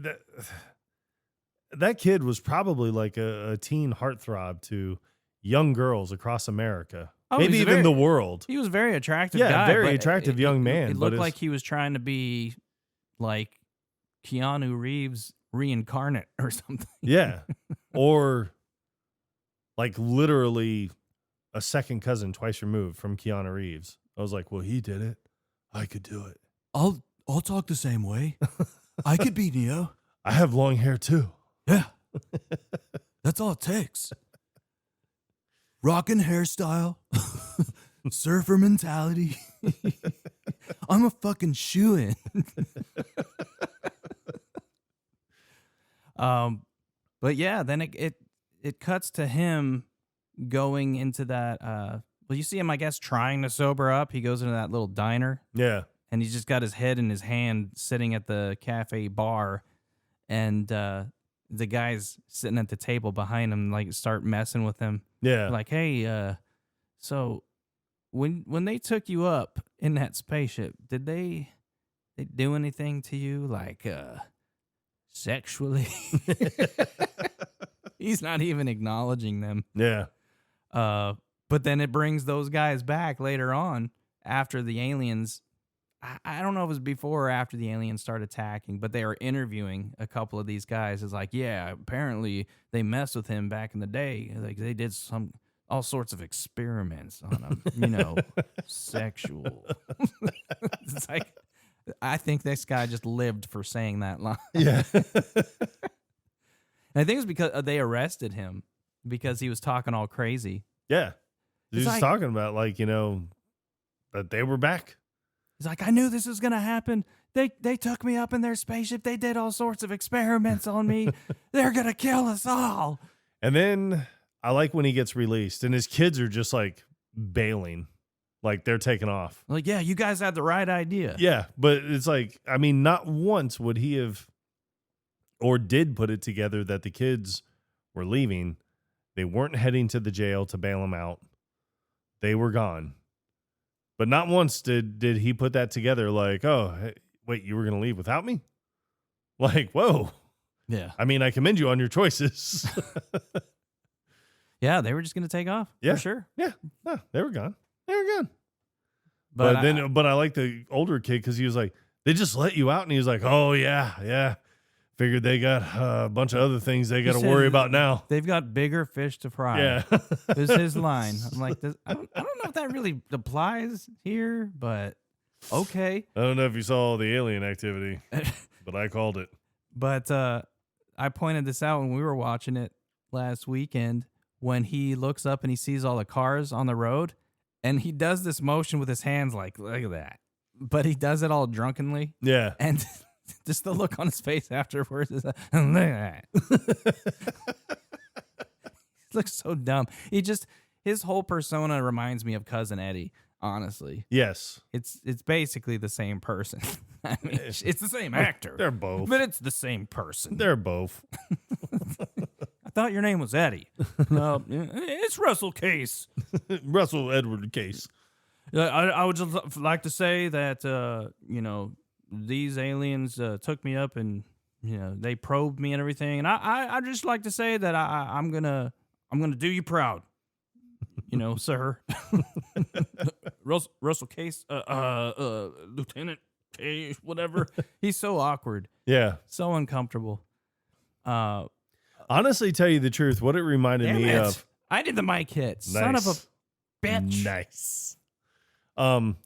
[SPEAKER 2] That kid was probably like a teen heartthrob to young girls across America.
[SPEAKER 1] Oh,
[SPEAKER 2] maybe even the world.
[SPEAKER 1] He was a very attractive
[SPEAKER 2] Yeah,
[SPEAKER 1] guy.
[SPEAKER 2] very
[SPEAKER 1] but
[SPEAKER 2] attractive young man,
[SPEAKER 1] It
[SPEAKER 2] but
[SPEAKER 1] looked like he was trying to be like Keanu Reeves reincarnate or something.
[SPEAKER 2] Yeah. Or like literally a second cousin twice removed from Keanu Reeves. I was like, well, he did it. I could do it.
[SPEAKER 1] I'll talk the same way. I could be Neo.
[SPEAKER 2] I have long hair too.
[SPEAKER 1] Yeah. That's all it takes. Rockin' hairstyle. Surfer mentality. I'm a fucking shoo-in. But yeah, then it cuts to him going into that well, you see him, I guess, trying to sober up. He goes into that little diner.
[SPEAKER 2] Yeah.
[SPEAKER 1] And he's just got his head in his hand sitting at the cafe bar. And the guys sitting at the table behind him like start messing with him.
[SPEAKER 2] Yeah.
[SPEAKER 1] Like, hey, so when they took you up in that spaceship, did they do anything to you, like sexually? He's not even acknowledging them.
[SPEAKER 2] Yeah.
[SPEAKER 1] But then it brings those guys back later on after the aliens. I don't know if it was before or after the aliens start attacking, but they were interviewing a couple of these guys. It's like, yeah, apparently they messed with him back in the day. Like they did all sorts of experiments on him, sexual. It's like, I think this guy just lived for saying that line.
[SPEAKER 2] Yeah.
[SPEAKER 1] And I think it was because they arrested him because he was talking all crazy.
[SPEAKER 2] Yeah. He was
[SPEAKER 1] It's like,
[SPEAKER 2] talking about that they were back.
[SPEAKER 1] He's like, I knew this was going to happen. They took me up in their spaceship. They did all sorts of experiments on me. They're going to kill us all.
[SPEAKER 2] And then I like when he gets released and his kids are just like bailing, like they're taking off.
[SPEAKER 1] Like, yeah, you guys had the right idea.
[SPEAKER 2] Yeah. But it's like, I mean, not once would he have or did put it together that the kids were leaving. They weren't heading to the jail to bail them out. They were gone. But not once did he put that together like, oh, hey, wait, you were going to leave without me? Like, whoa.
[SPEAKER 1] Yeah.
[SPEAKER 2] I mean, I commend you on your choices.
[SPEAKER 1] Yeah, they were just going to take off.
[SPEAKER 2] Yeah.
[SPEAKER 1] For sure.
[SPEAKER 2] Yeah. No, they were gone. They were gone.
[SPEAKER 1] But
[SPEAKER 2] I like the older kid because he was like, they just let you out. And he was like, oh, yeah. Figured they got a bunch of other things they got to worry about now.
[SPEAKER 1] They've got bigger fish to fry.
[SPEAKER 2] Yeah.
[SPEAKER 1] Is his line. I'm like, I don't know if that really applies here, but okay.
[SPEAKER 2] I don't know if you saw the alien activity, but I called it.
[SPEAKER 1] But I pointed this out when we were watching it last weekend when he looks up and he sees all the cars on the road and he does this motion with his hands like, look at that. But he does it all drunkenly.
[SPEAKER 2] Yeah.
[SPEAKER 1] And just the look on his face afterwards is like, look at that. He looks so dumb. His whole persona reminds me of Cousin Eddie, honestly.
[SPEAKER 2] Yes.
[SPEAKER 1] It's basically the same person. I mean, it's the same actor.
[SPEAKER 2] They're both.
[SPEAKER 1] But it's the same person.
[SPEAKER 2] They're both.
[SPEAKER 1] I thought your name was Eddie. No, it's Russell Case.
[SPEAKER 2] Russell Edward Case.
[SPEAKER 1] I would just like to say that, these aliens took me up and, they probed me and everything. And I'd just like to say that I'm gonna do you proud. Sir. Russell Case, Lieutenant Case, whatever. He's so awkward.
[SPEAKER 2] Yeah.
[SPEAKER 1] So uncomfortable.
[SPEAKER 2] Honestly, tell you the truth, what it reminded me of.
[SPEAKER 1] I did the mic hit.
[SPEAKER 2] Nice.
[SPEAKER 1] Son of a bitch.
[SPEAKER 2] Nice.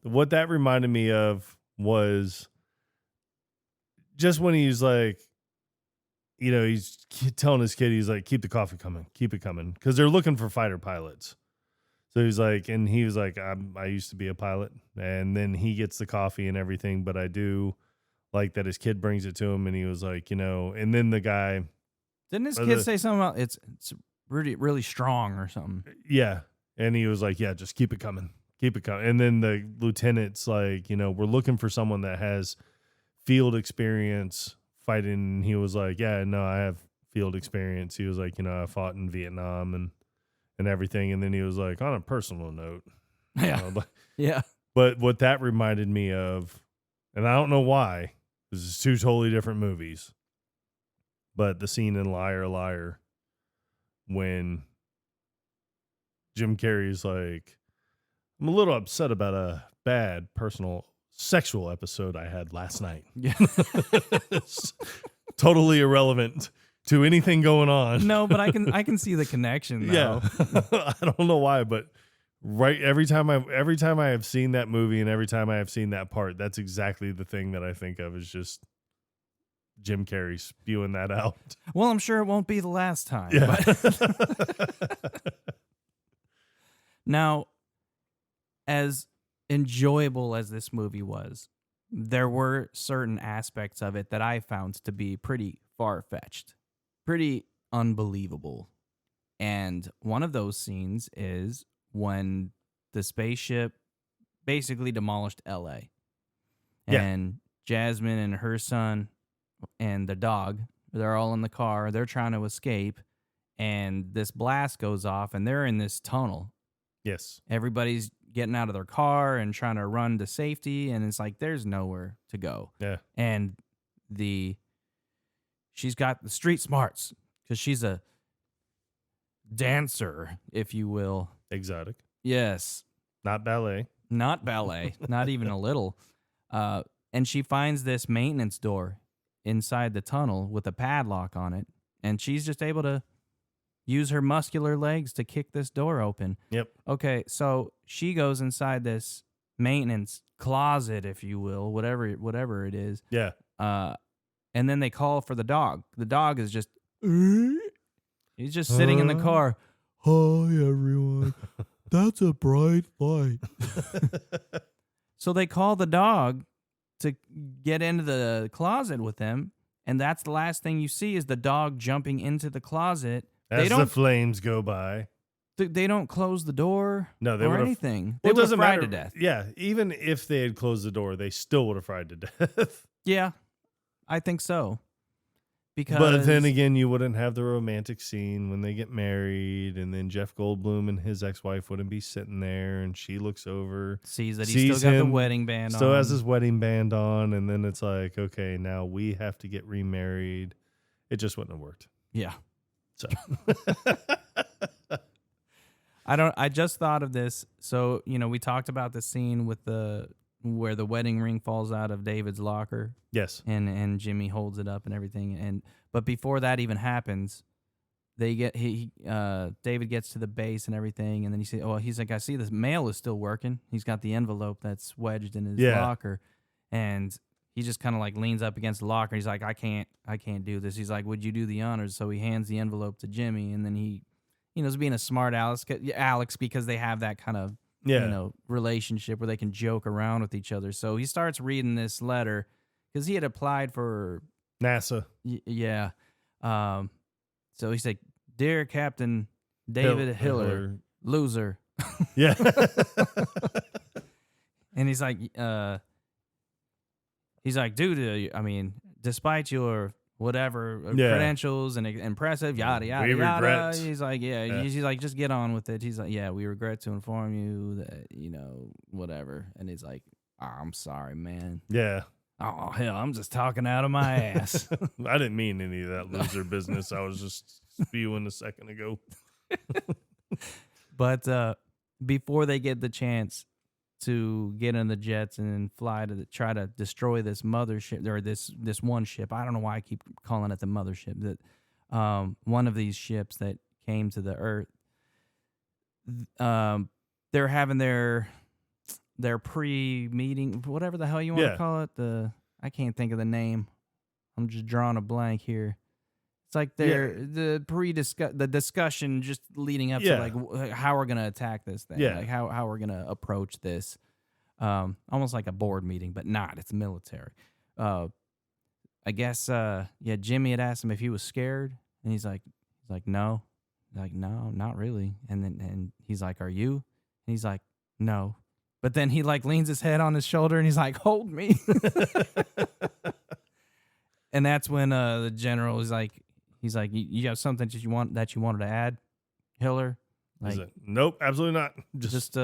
[SPEAKER 2] What that reminded me of was just when he's like, he's telling his kid, he's like, keep the coffee coming, keep it coming. Because they're looking for fighter pilots. So he's like, and he was like, I used to be a pilot. And then he gets the coffee and everything. But I do like that his kid brings it to him. And he was like, and then the guy.
[SPEAKER 1] Didn't his kid say something about it's really, really strong or something?
[SPEAKER 2] Yeah. And he was like, yeah, just keep it coming. Keep it coming. And then the lieutenant's like, we're looking for someone that has field experience fighting. And he was like, yeah, no, I have field experience. He was like, I fought in Vietnam and everything. And then he was like, on a personal note.
[SPEAKER 1] Yeah. Yeah.
[SPEAKER 2] But what that reminded me of, and I don't know why, this is two totally different movies, but the scene in Liar, Liar, when Jim Carrey's like, I'm a little upset about a bad personal sexual episode I had last night.
[SPEAKER 1] Yeah.
[SPEAKER 2] Totally irrelevant to anything going on.
[SPEAKER 1] No, but I can see the connection though.
[SPEAKER 2] Yeah. I don't know why, but Right. Every time I have seen that movie and every time I have seen that part, that's exactly the thing that I think of is just Jim Carrey spewing that out.
[SPEAKER 1] Well, I'm sure it won't be the last time.
[SPEAKER 2] Yeah.
[SPEAKER 1] But now, as enjoyable as this movie was, there were certain aspects of it that I found to be pretty far-fetched, pretty unbelievable. And one of those scenes is when the spaceship basically demolished LA.
[SPEAKER 2] Yeah.
[SPEAKER 1] And Jasmine and her son and the dog, they're all in the car. They're trying to escape. And this blast goes off and they're in this tunnel.
[SPEAKER 2] Yes.
[SPEAKER 1] Everybody's getting out of their car and trying to run to safety. And it's like, there's nowhere to go.
[SPEAKER 2] Yeah.
[SPEAKER 1] And she's got the street smarts because she's a dancer, if you will.
[SPEAKER 2] Exotic.
[SPEAKER 1] Yes.
[SPEAKER 2] Not ballet.
[SPEAKER 1] Not ballet. Not even a little. And she finds this maintenance door inside the tunnel with a padlock on it. And she's just able to use her muscular legs to kick this door open.
[SPEAKER 2] Yep.
[SPEAKER 1] Okay, so she goes inside this maintenance closet, if you will, whatever it is.
[SPEAKER 2] Yeah.
[SPEAKER 1] And then they call for the dog. The dog is just... He's just sitting in the car. Hi, everyone. That's a bright light. So they call the dog to get into the closet with them, and that's the last thing you see is the dog jumping into the closet.
[SPEAKER 2] As the flames go by.
[SPEAKER 1] They don't close the door or anything. They
[SPEAKER 2] Well, it
[SPEAKER 1] would have
[SPEAKER 2] doesn't
[SPEAKER 1] fried
[SPEAKER 2] matter.
[SPEAKER 1] to death.
[SPEAKER 2] Yeah, even if they had closed the door, they still would have fried to death.
[SPEAKER 1] Yeah, I think so. Because,
[SPEAKER 2] but then again, you wouldn't have the romantic scene when they get married, and then Jeff Goldblum and his ex-wife wouldn't be sitting there, and she looks over,
[SPEAKER 1] sees that he's still got the wedding band on.
[SPEAKER 2] Still has his wedding band on, and then it's like, okay, now we have to get remarried. It just wouldn't have worked.
[SPEAKER 1] Yeah.
[SPEAKER 2] So
[SPEAKER 1] I just thought of this. So, we talked about the scene with where the wedding ring falls out of David's locker.
[SPEAKER 2] Yes.
[SPEAKER 1] And Jimmy holds it up and everything. But before that even happens, David gets to the base and everything, and then he's like, I see this mail is still working. He's got the envelope that's wedged in his locker, and he just kind of like leans up against the locker. He's like, I can't do this. He's like, would you do the honors? So he hands the envelope to Jimmy, and then he, is being a smart Alex because they have that kind of relationship where they can joke around with each other. So he starts reading this letter because he had applied for
[SPEAKER 2] NASA.
[SPEAKER 1] Yeah. So he's like, Dear Captain David Hiller, loser.
[SPEAKER 2] Yeah.
[SPEAKER 1] And he's like, despite your whatever credentials and impressive, yada, yada,
[SPEAKER 2] we
[SPEAKER 1] yada.
[SPEAKER 2] Regret.
[SPEAKER 1] He's like, he's like, just get on with it. He's like, yeah, we regret to inform you that, whatever. And he's like, I'm sorry, man.
[SPEAKER 2] Yeah.
[SPEAKER 1] Oh, hell, I'm just talking out of my ass.
[SPEAKER 2] I didn't mean any of that loser business. I was just spewing a second ago.
[SPEAKER 1] But before they get the chance to get in the jets and fly to try to destroy this mothership, or this one ship, I don't know why I keep calling it the mothership, that one of these ships that came to the Earth, they're having their pre-meeting, whatever the hell you want to call it. I can't think of the name. I'm just drawing a blank here. It's like the discussion just leading up to like how we're gonna attack this thing, like how we're gonna approach this, almost like a board meeting, but not. It's military. I guess Jimmy had asked him if he was scared, and he's like no, no, not really. And he's like, are you? And he's like, no. But then he like leans his head on his shoulder and he's like, hold me. And that's when the general is like, he's like, you have something that you wanted to add, Hiller? Like,
[SPEAKER 2] nope, absolutely not.
[SPEAKER 1] Just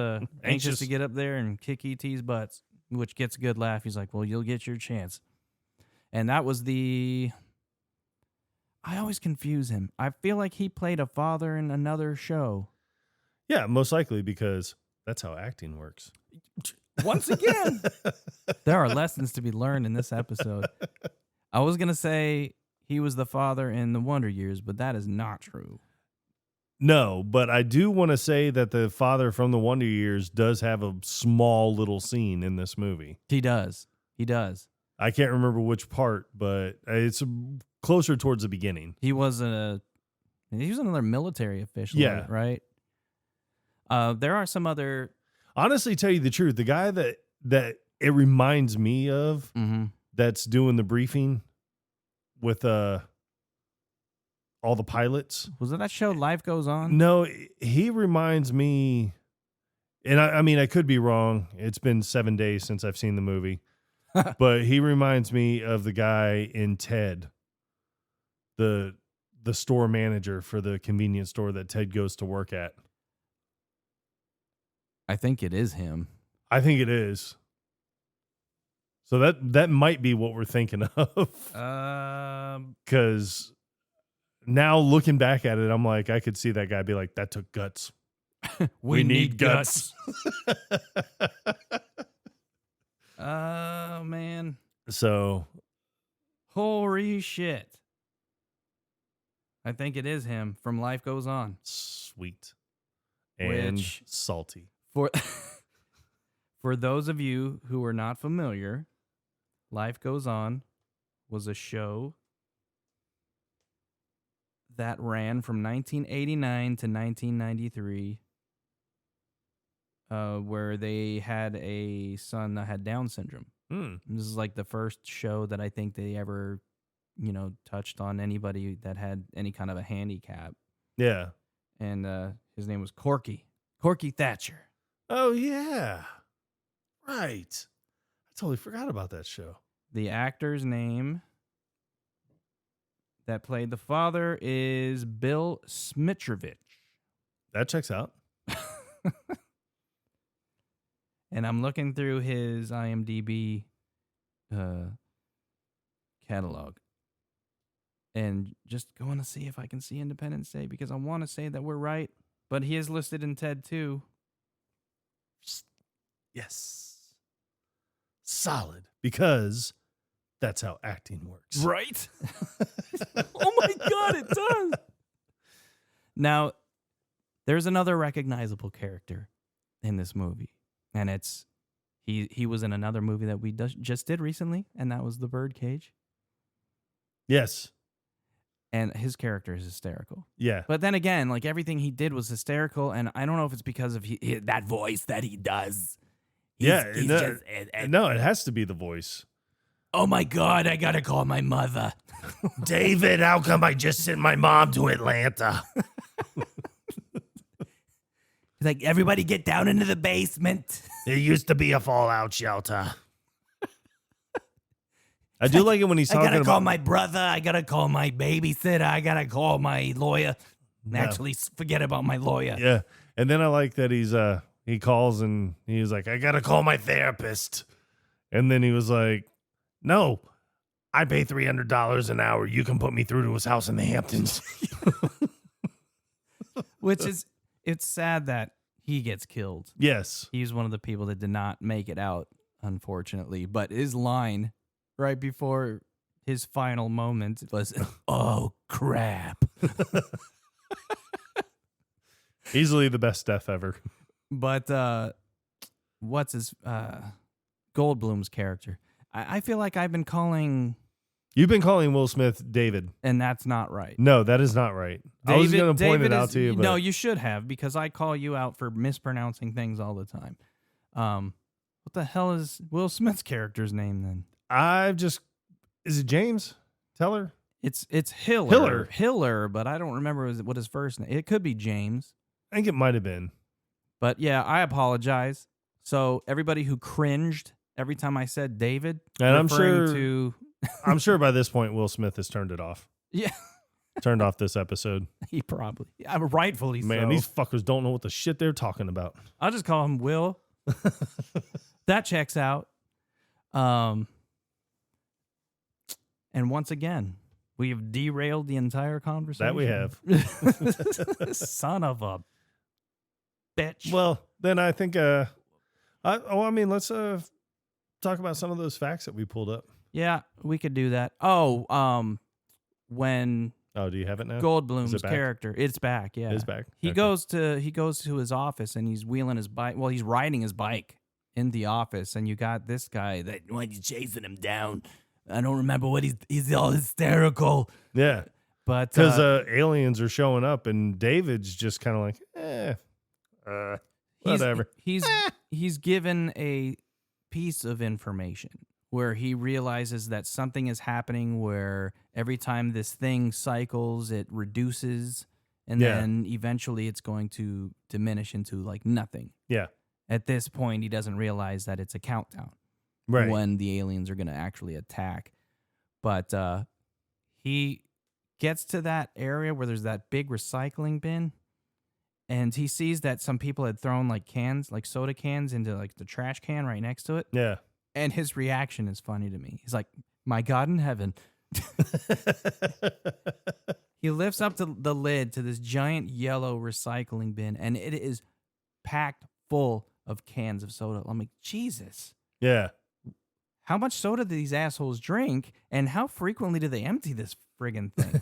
[SPEAKER 1] anxious to get up there and kick ET's butts, which gets a good laugh. He's like, well, you'll get your chance. And that was I always confuse him. I feel like he played a father in another show.
[SPEAKER 2] Yeah, most likely, because that's how acting works.
[SPEAKER 1] Once again, there are lessons to be learned in this episode. I was going to say he was the father in the Wonder Years, but that is not true.
[SPEAKER 2] No, but I do want to say that the father from the Wonder Years does have a small little scene in this movie.
[SPEAKER 1] He does. He does.
[SPEAKER 2] I can't remember which part, but it's closer towards the beginning.
[SPEAKER 1] He was another military official,
[SPEAKER 2] Yeah.
[SPEAKER 1] right? There are some other.
[SPEAKER 2] Honestly, tell you the truth, the guy that it reminds me of that's doing the briefing with all the pilots.
[SPEAKER 1] Was it that show Life Goes On?
[SPEAKER 2] No, he reminds me, and I mean, I could be wrong. It's been 7 days since I've seen the movie, but he reminds me of the guy in Ted, the store manager for the convenience store that Ted goes to work at.
[SPEAKER 1] I think it is him.
[SPEAKER 2] I think it is. So that might be what we're thinking of. Because now looking back at it, I'm like, I could see that guy be like, that took guts.
[SPEAKER 1] We need guts. Oh, man.
[SPEAKER 2] So.
[SPEAKER 1] Holy shit. I think it is him from Life Goes On.
[SPEAKER 2] Sweet. And salty.
[SPEAKER 1] For those of you who are not familiar, Life Goes On was a show that ran from 1989 to 1993, where they had a son that had Down syndrome. This is like the first show that I think they ever, touched on anybody that had any kind of a handicap.
[SPEAKER 2] Yeah.
[SPEAKER 1] And his name was Corky Thatcher.
[SPEAKER 2] Oh, yeah. Right. I totally forgot about that show.
[SPEAKER 1] The actor's name that played the father is Bill Smitrovich.
[SPEAKER 2] That checks out.
[SPEAKER 1] And I'm looking through his IMDb catalog and just going to see if I can see Independence Day, because I want to say that we're right, but he is listed in Ted too.
[SPEAKER 2] Yes. Solid. Because that's how acting works.
[SPEAKER 1] Right? Oh my God, it does. Now, there's another recognizable character in this movie, and it's he was in another movie that we just did recently, and that was The Birdcage.
[SPEAKER 2] Yes.
[SPEAKER 1] And his character is hysterical.
[SPEAKER 2] Yeah.
[SPEAKER 1] But then again, like, everything he did was hysterical, and I don't know if it's because of that voice that he does.
[SPEAKER 2] No, it has to be the voice.
[SPEAKER 1] Oh my God, I gotta call my mother.
[SPEAKER 2] David, how come I just sent my mom to Atlanta?
[SPEAKER 1] He's like, everybody get down into the basement.
[SPEAKER 2] There used to be a fallout shelter. I do like it when he's talking about...
[SPEAKER 1] I gotta call my brother. I gotta call my babysitter. I gotta call my lawyer. Actually, forget about my lawyer.
[SPEAKER 2] Yeah. And then I like that he calls and he's like, I gotta call my therapist. And then he was like, no, I pay $300 an hour. You can put me through to his house in the Hamptons.
[SPEAKER 1] Which is, it's sad that he gets killed.
[SPEAKER 2] Yes.
[SPEAKER 1] He's one of the people that did not make it out, unfortunately. But his line right before his final moment was, oh, crap.
[SPEAKER 2] Easily the best death ever.
[SPEAKER 1] But what's his Goldblum's character? I feel like I've been calling...
[SPEAKER 2] You've been calling Will Smith David.
[SPEAKER 1] And that's not right.
[SPEAKER 2] No, that is not right. I was going to point it out to you. But...
[SPEAKER 1] No, you should have, because I call you out for mispronouncing things all the time. What the hell is Will Smith's character's name then?
[SPEAKER 2] Is it James Teller?
[SPEAKER 1] It's Hiller, but I don't remember what his first name. It could be James.
[SPEAKER 2] I think it might have been.
[SPEAKER 1] But yeah, I apologize. So everybody who cringed every time I said David,
[SPEAKER 2] and I'm sure by this point Will Smith has turned it off.
[SPEAKER 1] Yeah.
[SPEAKER 2] Turned off this episode.
[SPEAKER 1] He probably, rightfully so.
[SPEAKER 2] Man, these fuckers don't know what the shit they're talking about.
[SPEAKER 1] I'll just call him Will. That checks out. And once again, we have derailed the entire conversation.
[SPEAKER 2] That we have.
[SPEAKER 1] Son of a bitch.
[SPEAKER 2] Well, then I think, let's talk about some of those facts that we pulled up.
[SPEAKER 1] Yeah, we could do that. Oh, when
[SPEAKER 2] Oh, do you have it now? Is
[SPEAKER 1] Goldblum's
[SPEAKER 2] it back?
[SPEAKER 1] character. It's back, yeah.
[SPEAKER 2] It is back.
[SPEAKER 1] He
[SPEAKER 2] Okay.
[SPEAKER 1] goes to his office and he's wheeling his bike. Well, he's riding his bike in the office, and you got this guy that when you're chasing him down. I don't remember what he's all hysterical.
[SPEAKER 2] Yeah.
[SPEAKER 1] But
[SPEAKER 2] Because aliens are showing up, and David's just kind of like, whatever.
[SPEAKER 1] He's given a piece of information where he realizes that something is happening where every time this thing cycles, it reduces, and then eventually it's going to diminish into like nothing.
[SPEAKER 2] Yeah.
[SPEAKER 1] At this point, he doesn't realize that it's a countdown when the aliens are going to actually attack. But he gets to that area where there's that big recycling bin, and he sees that some people had thrown like cans, like soda cans, into like the trash can right next to it.
[SPEAKER 2] Yeah.
[SPEAKER 1] And his reaction is funny to me. He's like, "My God in heaven." He lifts up the lid to this giant yellow recycling bin, and it is packed full of cans of soda. I'm like, Jesus.
[SPEAKER 2] Yeah.
[SPEAKER 1] How much soda do these assholes drink, and how frequently do they empty this friggin' thing?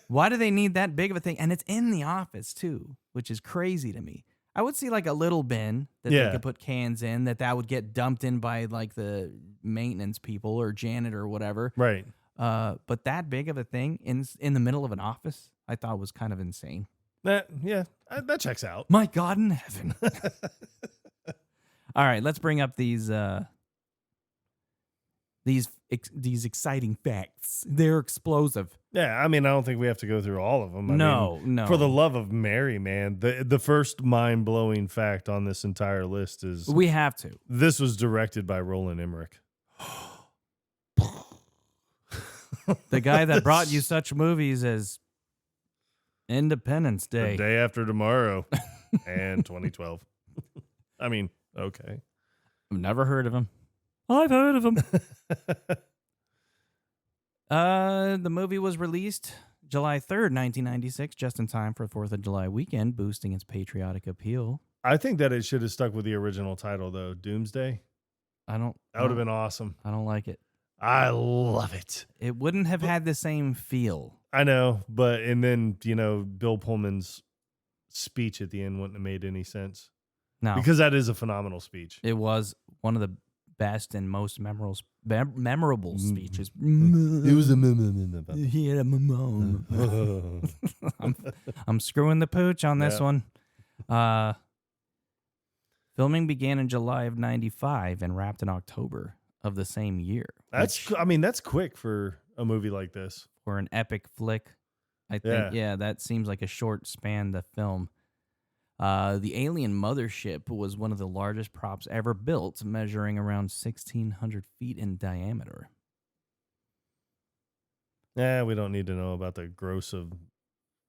[SPEAKER 1] Why do they need that big of a thing? And it's in the office, too, which is crazy to me. I would see like a little bin that they could put cans in, that would get dumped in by like the maintenance people or janitor or whatever.
[SPEAKER 2] Right.
[SPEAKER 1] But that big of a thing in the middle of an office, I thought was kind of insane.
[SPEAKER 2] That checks out.
[SPEAKER 1] My God in heaven. All right, let's bring up these exciting facts. They're explosive.
[SPEAKER 2] Yeah, I mean, I don't think we have to go through all of them.
[SPEAKER 1] No.
[SPEAKER 2] For the love of Mary, man, the first mind-blowing fact on this entire list is
[SPEAKER 1] We have to.
[SPEAKER 2] this was directed by Roland Emmerich.
[SPEAKER 1] The guy that brought you such movies as Independence
[SPEAKER 2] The
[SPEAKER 1] Day.
[SPEAKER 2] Day After Tomorrow and 2012. I mean, okay.
[SPEAKER 1] I've never heard of him. I've heard of him. The movie was released July 3rd, 1996, just in time for 4th of July weekend, boosting its patriotic appeal.
[SPEAKER 2] I think that it should have stuck with the original title, though. Doomsday. That would have been awesome.
[SPEAKER 1] I don't like it.
[SPEAKER 2] I love it.
[SPEAKER 1] It wouldn't have had the same feel.
[SPEAKER 2] I know, and then, Bill Pullman's speech at the end wouldn't have made any sense.
[SPEAKER 1] No.
[SPEAKER 2] Because that is a phenomenal speech.
[SPEAKER 1] It was one of the best and most memorable speeches.
[SPEAKER 2] It was a
[SPEAKER 1] Yeah, I'm screwing the pooch on this one. Filming began in July of 95 and wrapped in October of the same year.
[SPEAKER 2] That's quick for a movie like this.
[SPEAKER 1] For an epic flick. I think, that seems like a short span to film. The alien mothership was one of the largest props ever built, measuring around 1,600 feet in diameter.
[SPEAKER 2] Yeah, we don't need to know about the gross of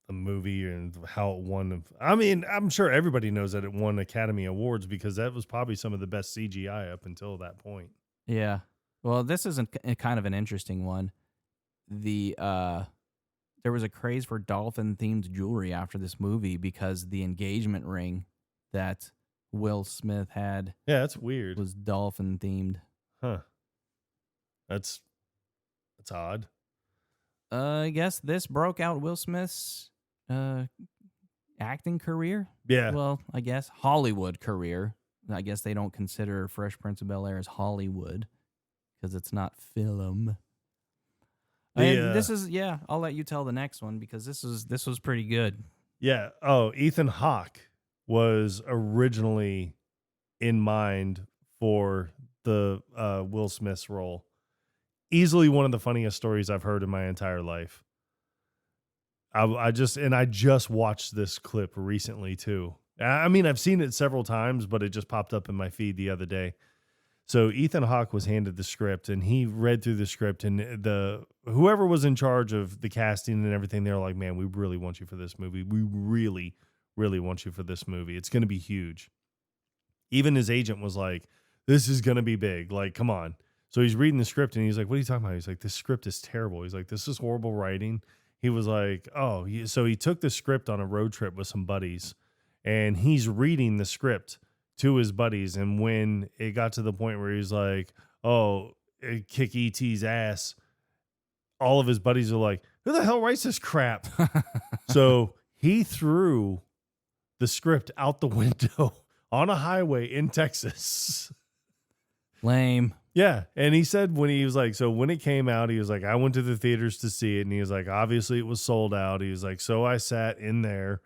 [SPEAKER 2] the movie and how it won. I mean, I'm sure everybody knows that it won Academy Awards because that was probably some of the best CGI up until that point.
[SPEAKER 1] Yeah. Well, this is kind of an interesting one. There was a craze for dolphin-themed jewelry after this movie because the engagement ring that Will Smith had
[SPEAKER 2] that's weird.
[SPEAKER 1] Was dolphin-themed.
[SPEAKER 2] Huh. That's odd.
[SPEAKER 1] I guess this broke out Will Smith's acting career.
[SPEAKER 2] Yeah.
[SPEAKER 1] Well, I guess Hollywood career. I guess they don't consider Fresh Prince of Bel-Air as Hollywood because it's not film. And this is I'll let you tell the next one because this was pretty good.
[SPEAKER 2] Yeah. Oh, Ethan Hawke was originally in mind for the Will Smith's role. Easily one of the funniest stories I've heard in my entire life. I just watched this clip recently too. I mean, I've seen it several times, but it just popped up in my feed the other day. So Ethan Hawke was handed the script, and he read through the script, and whoever was in charge of the casting and everything, they were like, "Man, we really want you for this movie. We really, really want you for this movie. It's going to be huge." Even his agent was like, "This is going to be big. Like, come on." So he's reading the script, and he's like, "What are you talking about?" He's like, "This script is terrible." He's like, "This is horrible writing." He was like, "Oh," so he took the script on a road trip with some buddies, and he's reading the script to his buddies, and when it got to the point where he's like, "Oh, kick ET's ass," all of his buddies are like, who the hell writes this crap? So he threw the script out the window on a highway in Texas.
[SPEAKER 1] Lame.
[SPEAKER 2] Yeah. And he said when he was like, so when it came out, he was like, I went to the theaters to see it. And he was like, obviously it was sold out. He was like, so I sat in there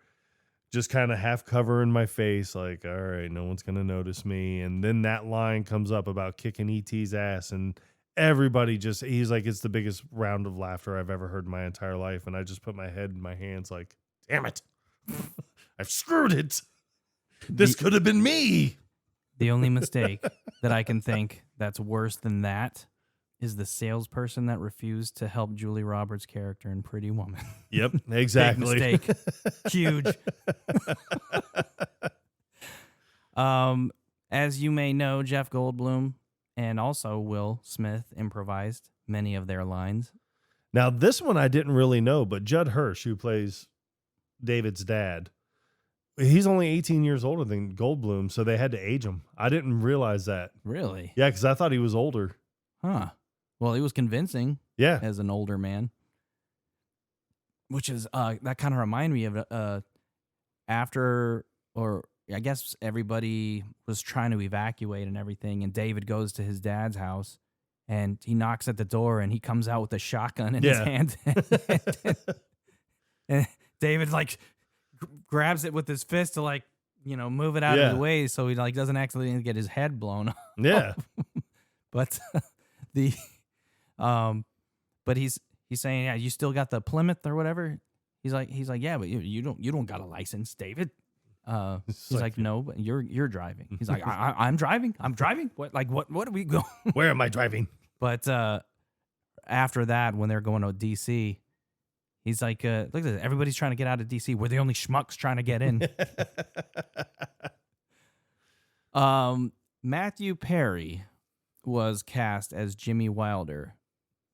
[SPEAKER 2] just kind of half covering my face, like, all right, no one's going to notice me. And then that line comes up about kicking E.T.'s ass. And everybody just, he's like, it's the biggest round of laughter I've ever heard in my entire life. And I just put my head in my hands like, damn it. I've screwed it. This could have been me.
[SPEAKER 1] The only mistake that I can think that's worse than that is the salesperson that refused to help Julie Roberts' character in Pretty Woman.
[SPEAKER 2] Yep, exactly.
[SPEAKER 1] Big mistake. Huge. As you may know, Jeff Goldblum and also Will Smith improvised many of their lines.
[SPEAKER 2] Now, this one I didn't really know, but Judd Hirsch, who plays David's dad, he's only 18 years older than Goldblum, so they had to age him. I didn't realize that.
[SPEAKER 1] Really?
[SPEAKER 2] Yeah, because I thought he was older.
[SPEAKER 1] Huh. Well, he was convincing as an older man. Which is, that kind of reminded me of after, or I guess everybody was trying to evacuate and everything, and David goes to his dad's house, and he knocks at the door, and he comes out with a shotgun in his hand. And David, like, grabs it with his fist to, like, you know, move it out of the way so he, like, doesn't accidentally get his head blown off.
[SPEAKER 2] Yeah.
[SPEAKER 1] But but he's saying, yeah, you still got the Plymouth or whatever. He's like, yeah, but you don't got a license, David. He's like, no, but you're driving. He's like, I'm driving. What do we go?
[SPEAKER 2] Where am I driving?
[SPEAKER 1] But after that, when they're going to DC, he's like, look at this. Everybody's trying to get out of DC. We're the only schmucks trying to get in. Matthew Perry was cast as Jimmy Wilder,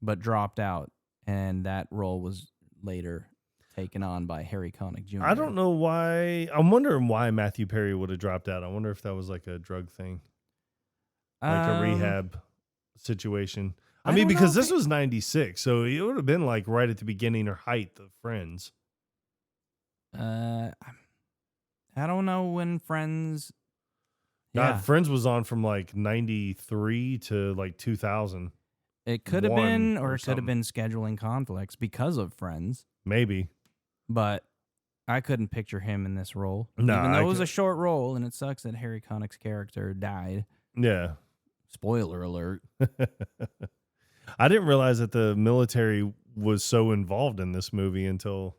[SPEAKER 1] but dropped out, and that role was later taken on by Harry Connick Jr.
[SPEAKER 2] I don't know why. I'm wondering why Matthew Perry would have dropped out. I wonder if that was like a drug thing, like a rehab situation. I mean, because this was 96, so it would have been like right at the beginning or height of Friends.
[SPEAKER 1] I don't know when Friends.
[SPEAKER 2] God, Friends was on from like 93 to like 2000.
[SPEAKER 1] It could have been, or it could have been scheduling conflicts because of Friends.
[SPEAKER 2] Maybe.
[SPEAKER 1] But I couldn't picture him in this role.
[SPEAKER 2] No,
[SPEAKER 1] even though it was a short role, and it sucks that Harry Connick's character died.
[SPEAKER 2] Yeah.
[SPEAKER 1] Spoiler alert.
[SPEAKER 2] I didn't realize that the military was so involved in this movie until,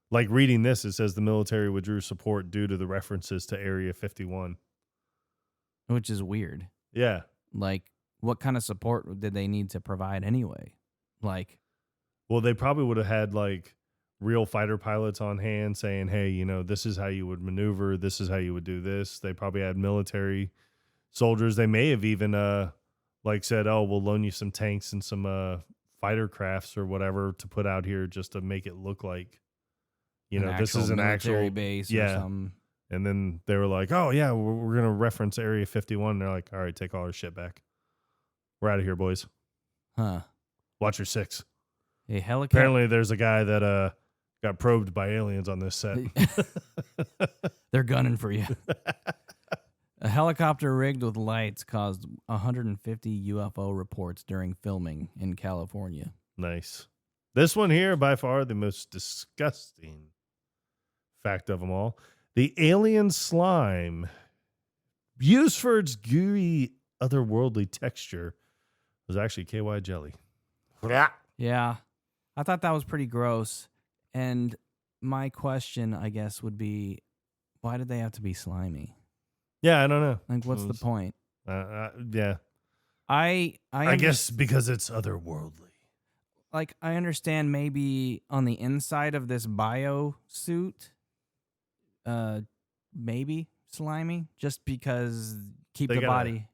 [SPEAKER 2] like, reading this, it says the military withdrew support due to the references to Area 51.
[SPEAKER 1] Which is weird.
[SPEAKER 2] Yeah.
[SPEAKER 1] Like, what kind of support did they need to provide anyway? Like,
[SPEAKER 2] well, they probably would have had, like, real fighter pilots on hand saying, hey, you know, this is how you would maneuver. This is how you would do this. They probably had military soldiers. They may have even, like, said, oh, we'll loan you some tanks and some fighter crafts or whatever to put out here just to make it look like, you know, this is an actual
[SPEAKER 1] base or something.
[SPEAKER 2] And then they were like, oh, yeah, we're going to reference Area 51. And they're like, all right, take all our shit back. We're out of here, boys.
[SPEAKER 1] Huh.
[SPEAKER 2] Watch your six.
[SPEAKER 1] A helicopter.
[SPEAKER 2] Apparently, there's a guy that got probed by aliens on this set.
[SPEAKER 1] They're gunning for you. A helicopter rigged with lights caused 150 UFO reports during filming in California.
[SPEAKER 2] Nice. This one here, by far, the most disgusting fact of them all. The alien slime, used for its gooey, otherworldly texture, was actually KY jelly.
[SPEAKER 1] Yeah. I thought that was pretty gross. And my question, I guess, would be, why did they have to be slimy?
[SPEAKER 2] Yeah, I don't know.
[SPEAKER 1] Like, what's the point?
[SPEAKER 2] Yeah.
[SPEAKER 1] I
[SPEAKER 2] guess because it's otherworldly.
[SPEAKER 1] Like, I understand maybe on the inside of this bio suit, maybe slimy, just because keep the body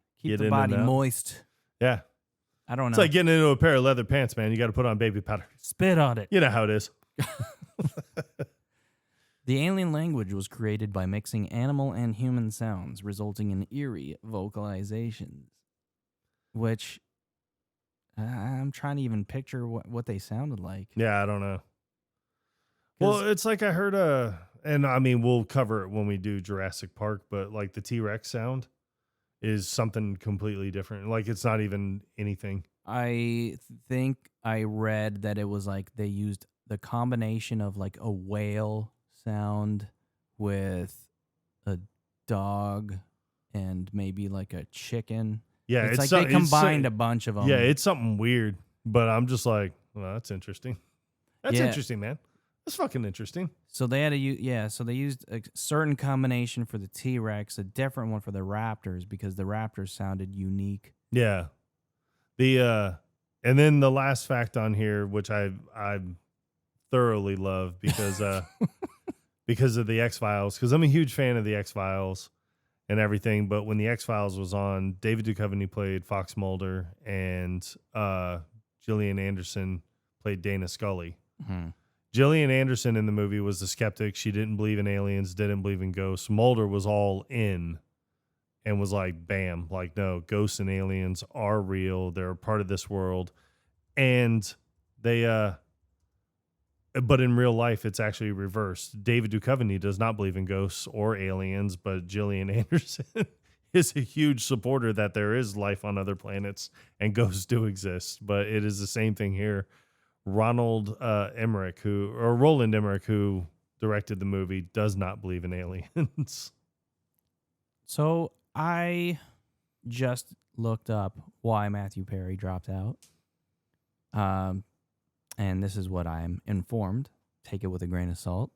[SPEAKER 1] moist.
[SPEAKER 2] Yeah.
[SPEAKER 1] I don't know.
[SPEAKER 2] It's like getting into a pair of leather pants, man. You got to put on baby powder.
[SPEAKER 1] Spit on it.
[SPEAKER 2] You know how it is.
[SPEAKER 1] The alien language was created by mixing animal and human sounds, resulting in eerie vocalizations, which I'm trying to even picture what they sounded like.
[SPEAKER 2] Yeah, I don't know. Well, it's like I heard and I mean we'll cover it when we do Jurassic Park, but like the T-Rex sound is something completely different. Like it's not even anything.
[SPEAKER 1] I think I read that it was like they used the combination of like a whale sound with a dog and maybe like a chicken.
[SPEAKER 2] Yeah,
[SPEAKER 1] it's like they combined a bunch of them.
[SPEAKER 2] Yeah, it's something weird, but I'm just like, well, that's interesting. That's interesting, man. That's fucking interesting.
[SPEAKER 1] So they had so they used a certain combination for the T-Rex, a different one for the Raptors because the Raptors sounded unique.
[SPEAKER 2] Yeah. And then the last fact on here, which I thoroughly love because because of the X-Files, because I'm a huge fan of the X-Files and everything. But when the X-Files was on, David Duchovny played Fox Mulder, and Gillian Anderson played Dana Scully.
[SPEAKER 1] Mm-hmm.
[SPEAKER 2] Gillian Anderson in the movie was the skeptic. She didn't believe in aliens, didn't believe in ghosts. Mulder was all in and was like, bam, like, no, ghosts and aliens are real. They're a part of this world. And they, but in real life, it's actually reversed. David Duchovny does not believe in ghosts or aliens, but Gillian Anderson is a huge supporter that there is life on other planets and ghosts do exist. But it is the same thing here. Roland Emmerich, who directed the movie, does not believe in aliens.
[SPEAKER 1] So I just looked up why Matthew Perry dropped out. And this is what I'm informed. Take it with a grain of salt.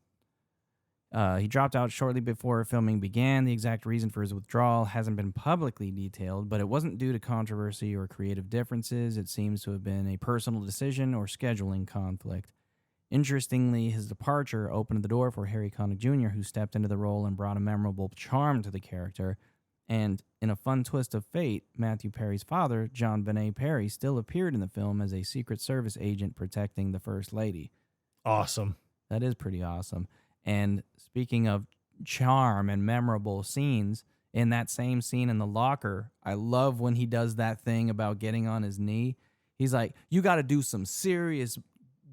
[SPEAKER 1] He dropped out shortly before filming began. The exact reason for his withdrawal hasn't been publicly detailed, but it wasn't due to controversy or creative differences. It seems to have been a personal decision or scheduling conflict. Interestingly, his departure opened the door for Harry Connick Jr., who stepped into the role and brought a memorable charm to the character. And in a fun twist of fate, Matthew Perry's father, John Benet Perry, still appeared in the film as a Secret Service agent protecting the First Lady.
[SPEAKER 2] Awesome.
[SPEAKER 1] That is pretty awesome. And speaking of charm and memorable scenes, in that same scene in the locker, I love when he does that thing about getting on his knee. He's like, you got to do some serious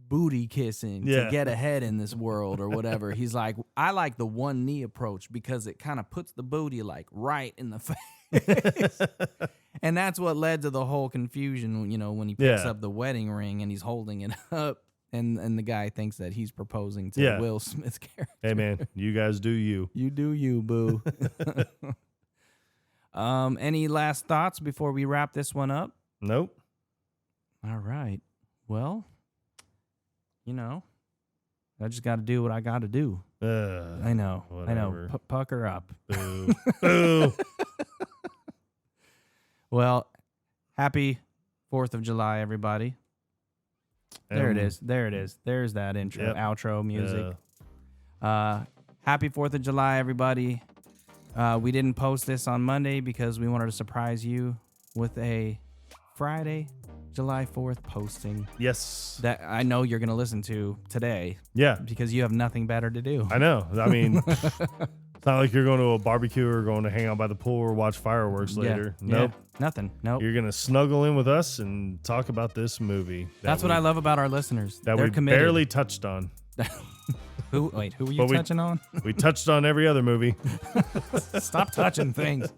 [SPEAKER 1] booty kissing to get ahead in this world or whatever. He's like, I like the one knee approach because it kind of puts the booty like right in the face. And that's what led to the whole confusion, you know, when he picks up the wedding ring and he's holding it up. And the guy thinks that he's proposing to Will Smith's character.
[SPEAKER 2] Hey, man, you guys do you.
[SPEAKER 1] You do you, boo. Any last thoughts before we wrap this one up?
[SPEAKER 2] Nope.
[SPEAKER 1] All right. Well, you know, I just got to do what I got to do. I know. Whatever. I know. Pucker up.
[SPEAKER 2] Boo. Boo.
[SPEAKER 1] Well, happy 4th of July, everybody. There it is. There it is. There's that intro, outro music. Happy 4th of July, everybody. We didn't post this on Monday because we wanted to surprise you with a Friday, July 4th posting.
[SPEAKER 2] Yes.
[SPEAKER 1] That I know you're going to listen to today.
[SPEAKER 2] Yeah.
[SPEAKER 1] Because you have nothing better to do.
[SPEAKER 2] I know. I mean, it's not like you're going to a barbecue or going to hang out by the pool or watch fireworks later. Nope.
[SPEAKER 1] Nothing. Nope.
[SPEAKER 2] You're going to snuggle in with us and talk about this movie.
[SPEAKER 1] That's what I love about our listeners.
[SPEAKER 2] That we
[SPEAKER 1] committed.
[SPEAKER 2] barely touched on.
[SPEAKER 1] Who were you touching on?
[SPEAKER 2] We touched on every other movie.
[SPEAKER 1] Stop touching things.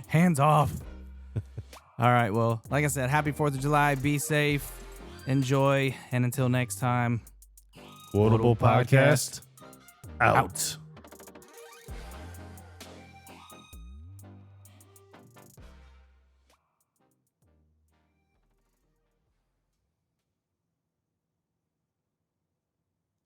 [SPEAKER 1] Hands off. All right. Well, like I said, happy 4th of July. Be safe. Enjoy. And until next time.
[SPEAKER 2] Quotable Podcast out.